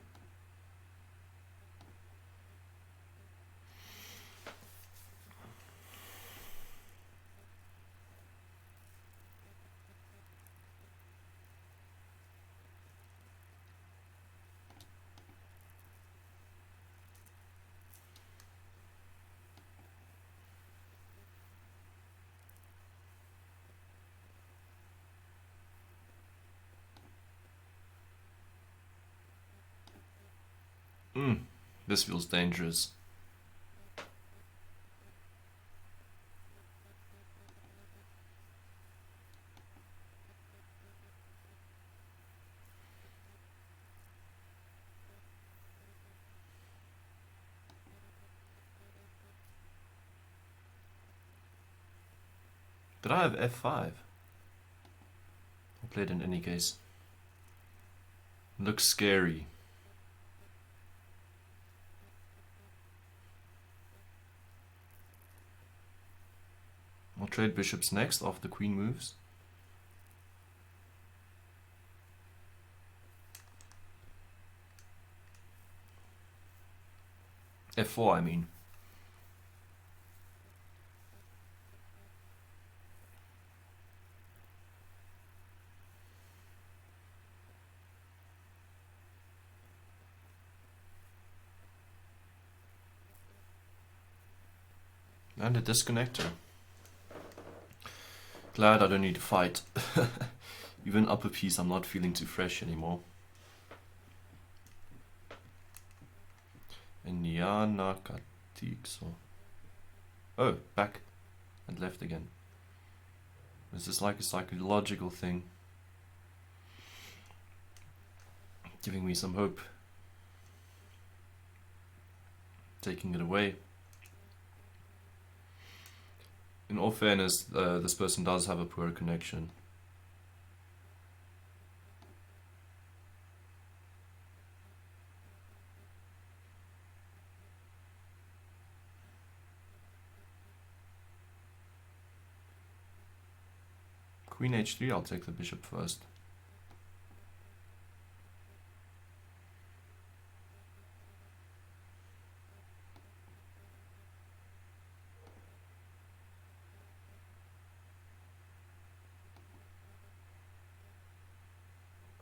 This feels dangerous. Did I have F5? I played in any case. Looks scary. I'll trade bishops next after the queen moves. F4, I mean. And a disconnector. Glad I don't need to fight. Even upper piece, I'm not feeling too fresh anymore. Nyana Katikso. Oh, back and left again. Is this like a psychological thing? Giving me some hope. Taking it away. In all fairness, this person does have a poor connection. Queen h3, I'll take the bishop first.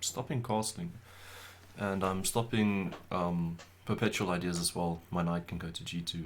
Stopping castling. And I'm stopping perpetual ideas as well. My knight can go to g2.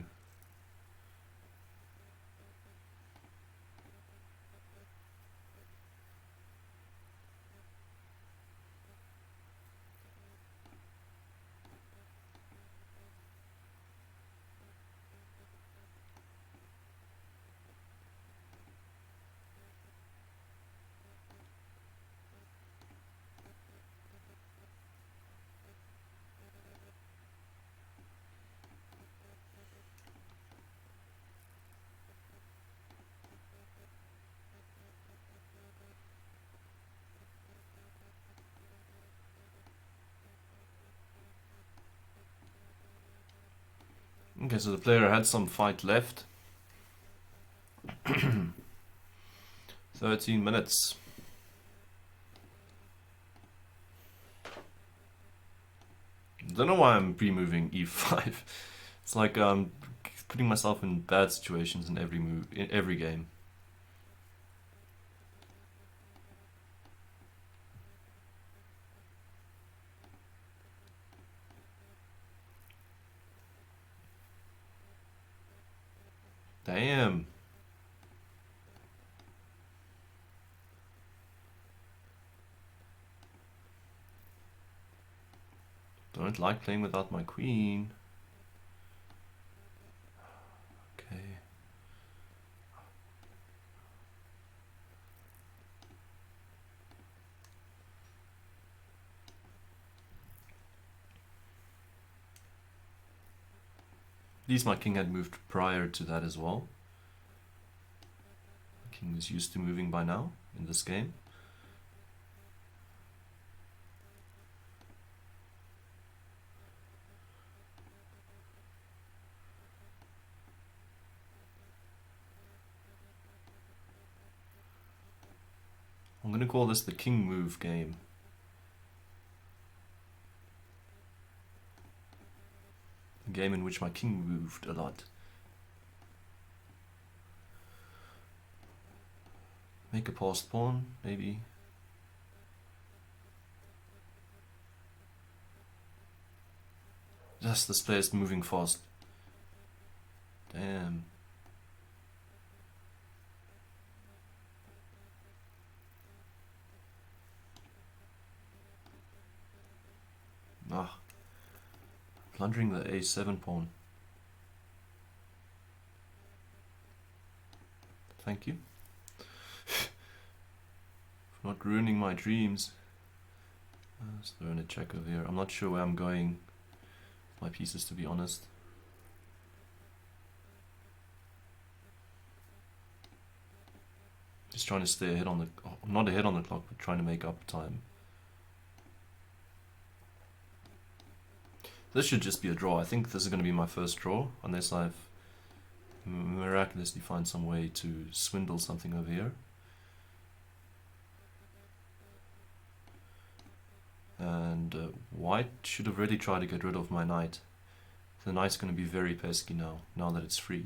Okay, so the player had some fight left. 13 minutes. Don't know why I'm pre-moving e5. It's like I'm putting myself in bad situations in every move, in every game. Damn. Don't like playing without my queen. Okay. At least my king had moved prior to that as well. The king was used to moving by now in this game. I'm going to call this the king move game. A game in which my king moved a lot. Make a passed pawn, maybe. Yes, this player's moving fast. Damn. Ah. Plundering the a7 pawn. Thank you. For not ruining my dreams. Let's throw in a check over here. I'm not sure where I'm going with my pieces, to be honest. Just trying to stay ahead on the... not ahead on the clock, but trying to make up time. This should just be a draw. I think this is going to be my first draw, unless I've miraculously find some way to swindle something over here. And white should have really tried to get rid of my knight. The knight's going to be very pesky now that it's free.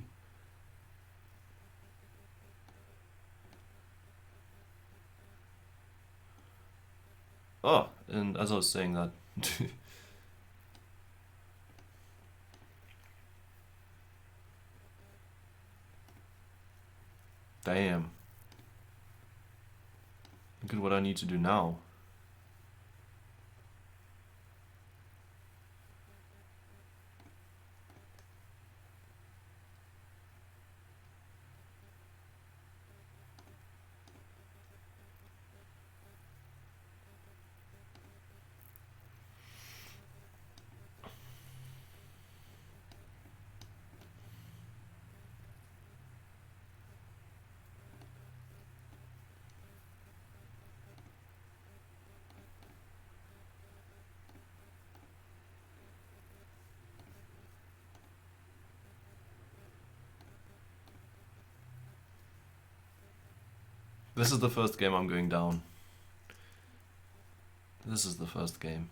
Oh, and as I was saying that... Damn. Look at what I need to do now. This is the first game I'm going down. This is the first game.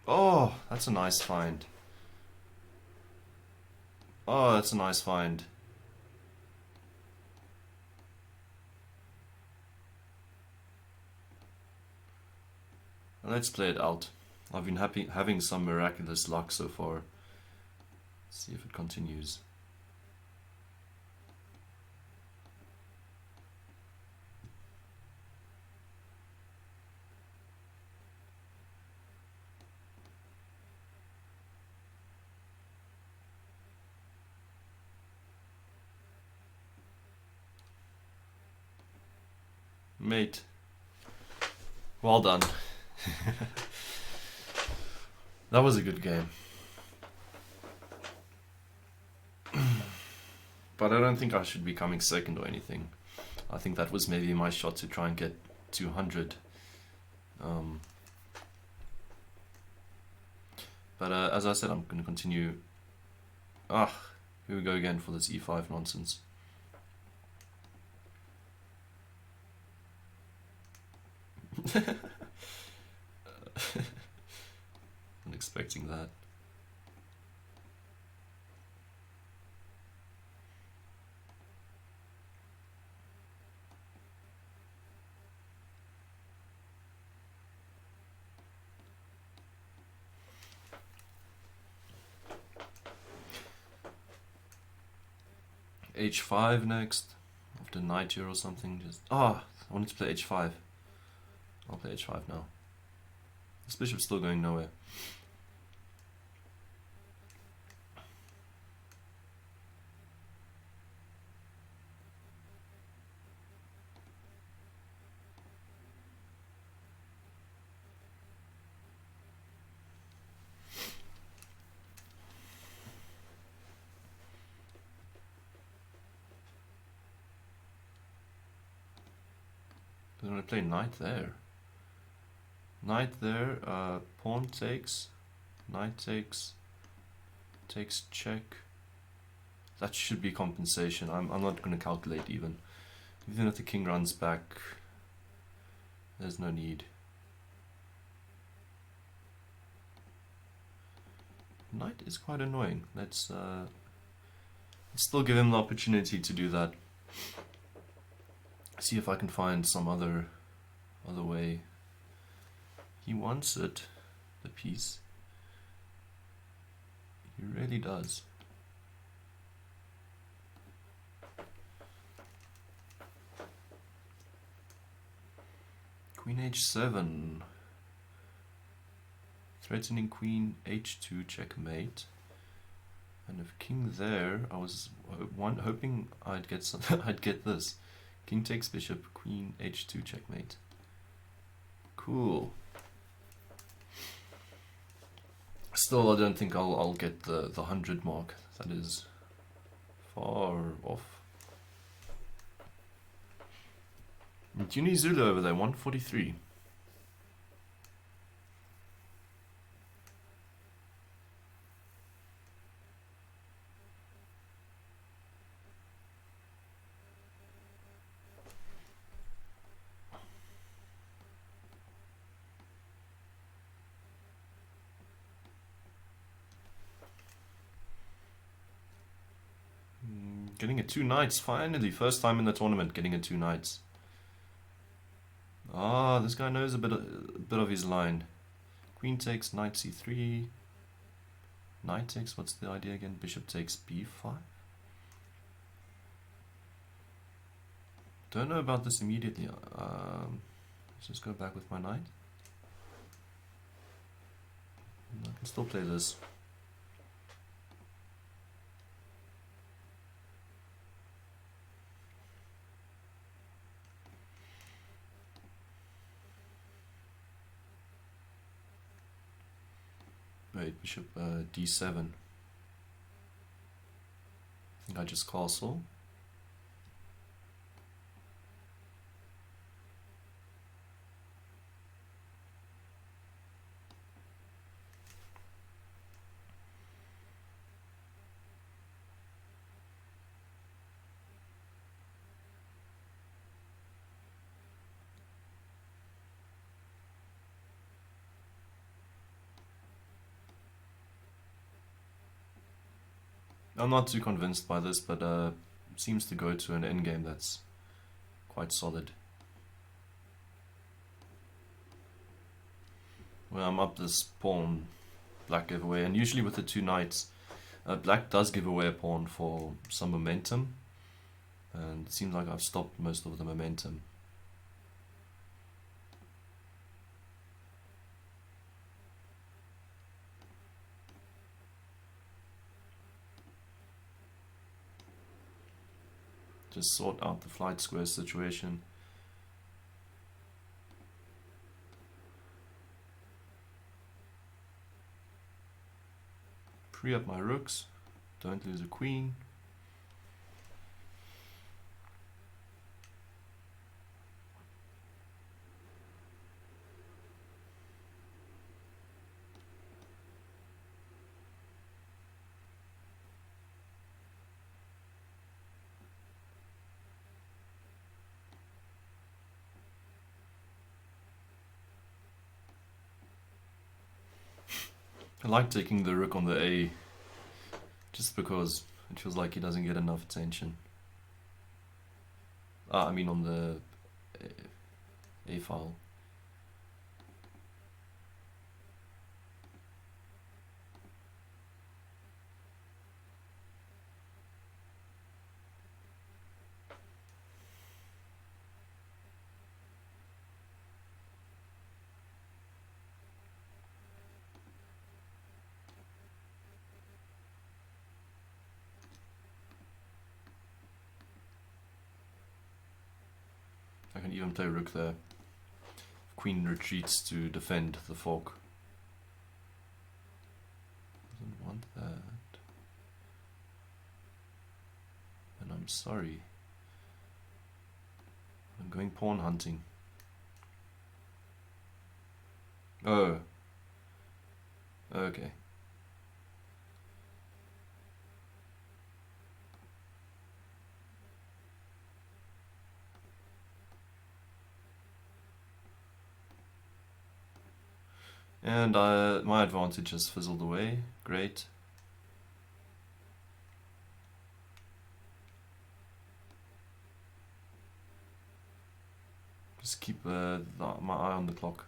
Oh, that's a nice find. Oh, that's a nice find. Let's play it out. I've been having some miraculous luck so far. Let's see if it continues. Mate, well done. That was a good game. But I don't think I should be coming second or anything. I think that was maybe my shot to try and get 200. But as I said, I'm going to continue. Here we go again for this e5 nonsense. Not expecting that. H5 next, after knight here or something. Just I wanted to play H5. I'll play H5 now. This bishop's still going nowhere. I'm gonna play knight there. Knight there, pawn takes, knight takes check. That should be compensation. I'm not gonna calculate even. Even if the king runs back, there's no need. Knight is quite annoying. Let's still give him the opportunity to do that. See if I can find some other way. He wants it, the piece. He really does. Queen h7. Threatening queen h2 checkmate. And if king there, I was hoping I'd get some I'd get this. King takes bishop, queen h2 checkmate. Cool. Still, I don't think I'll get the 100 mark. That is far off. Juni Zulu over there, 143. Getting a 2 knights, finally. First time in the tournament getting a 2 knights. This guy knows a bit of his line. Queen takes, knight c3. Knight takes, what's the idea again? Bishop takes b5. Don't know about this immediately. Let's just go back with my knight. I can still play this. Wait, bishop d7. I think I just castle. I'm not too convinced by this, but seems to go to an endgame that's quite solid. Well, I'm up this pawn black giveaway, and usually with the two knights, black does give away a pawn for some momentum, and it seems like I've stopped most of the momentum. Just sort out the flight square situation. Free up my rooks. Don't lose a queen. I like taking the rook on the A, just because it feels like he doesn't get enough attention. I mean on the A file. I can even play rook there. Queen retreats to defend the fork. Doesn't want that. And I'm sorry. I'm going pawn hunting. Oh. Okay. And my advantage has fizzled away. Great. Just keep my eye on the clock.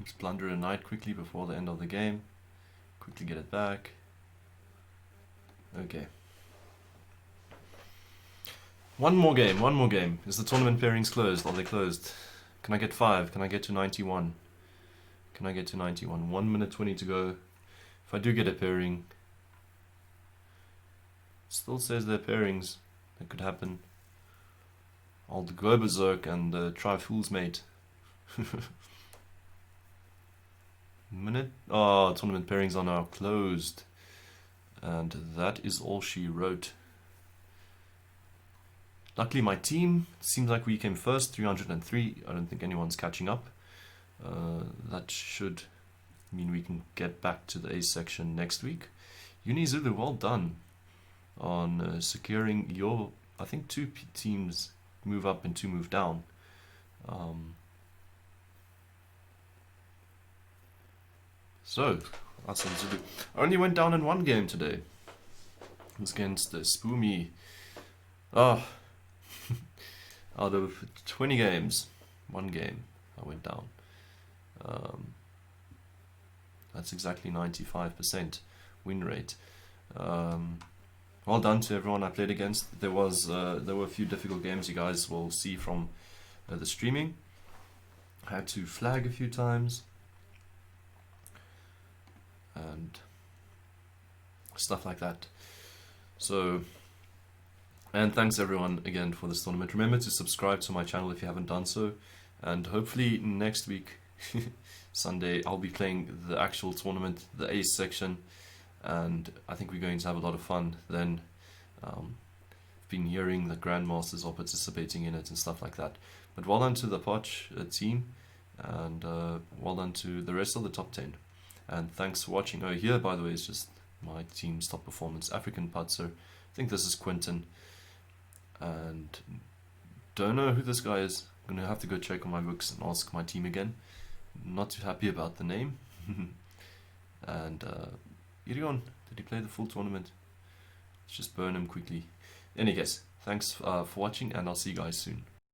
Let's plunder a knight quickly before the end of the game. Quickly get it back. Okay. One more game, one more game. Is the tournament pairings closed? Are they closed? Can I get 5? Can I get to 91? Can I get to 91? 1 minute 20 to go. If I do get a pairing, it still says they're pairings. That could happen. I'll go Beserk and try Fool's Mate. Minute. Oh, tournament pairings are now closed. And that is all she wrote. Luckily my team, seems like we came first, 303. I don't think anyone's catching up. That should mean we can get back to the A section next week. Unizulu, well done on securing your, I think 2 teams move up and 2 move down. So, us and Zulu. I only went down in 1 game today. It was against Spoomy. Out of 20 games, 1 game I went down. That's exactly 95% win rate. Well done to everyone I played against. There were a few difficult games you guys will see from the streaming. I had to flag a few times. And stuff like that. So, and thanks everyone again for this tournament. Remember to subscribe to my channel if you haven't done so, And hopefully next week, Sunday, I'll be playing the actual tournament, the Ace section, and I think we're going to have a lot of fun then. I've been hearing that Grandmasters are participating in it and stuff like that. But well done to the Potch team, and well done to the rest of the top 10. And thanks for watching. Oh, here, by the way, is just my team's top performance. African Putzer. I think this is Quinton. And don't know who this guy is. I'm going to have to go check on my books and ask my team again. Not too happy about the name. And Irion, did he play the full tournament? Let's just burn him quickly. Any case, thanks for watching, and I'll see you guys soon.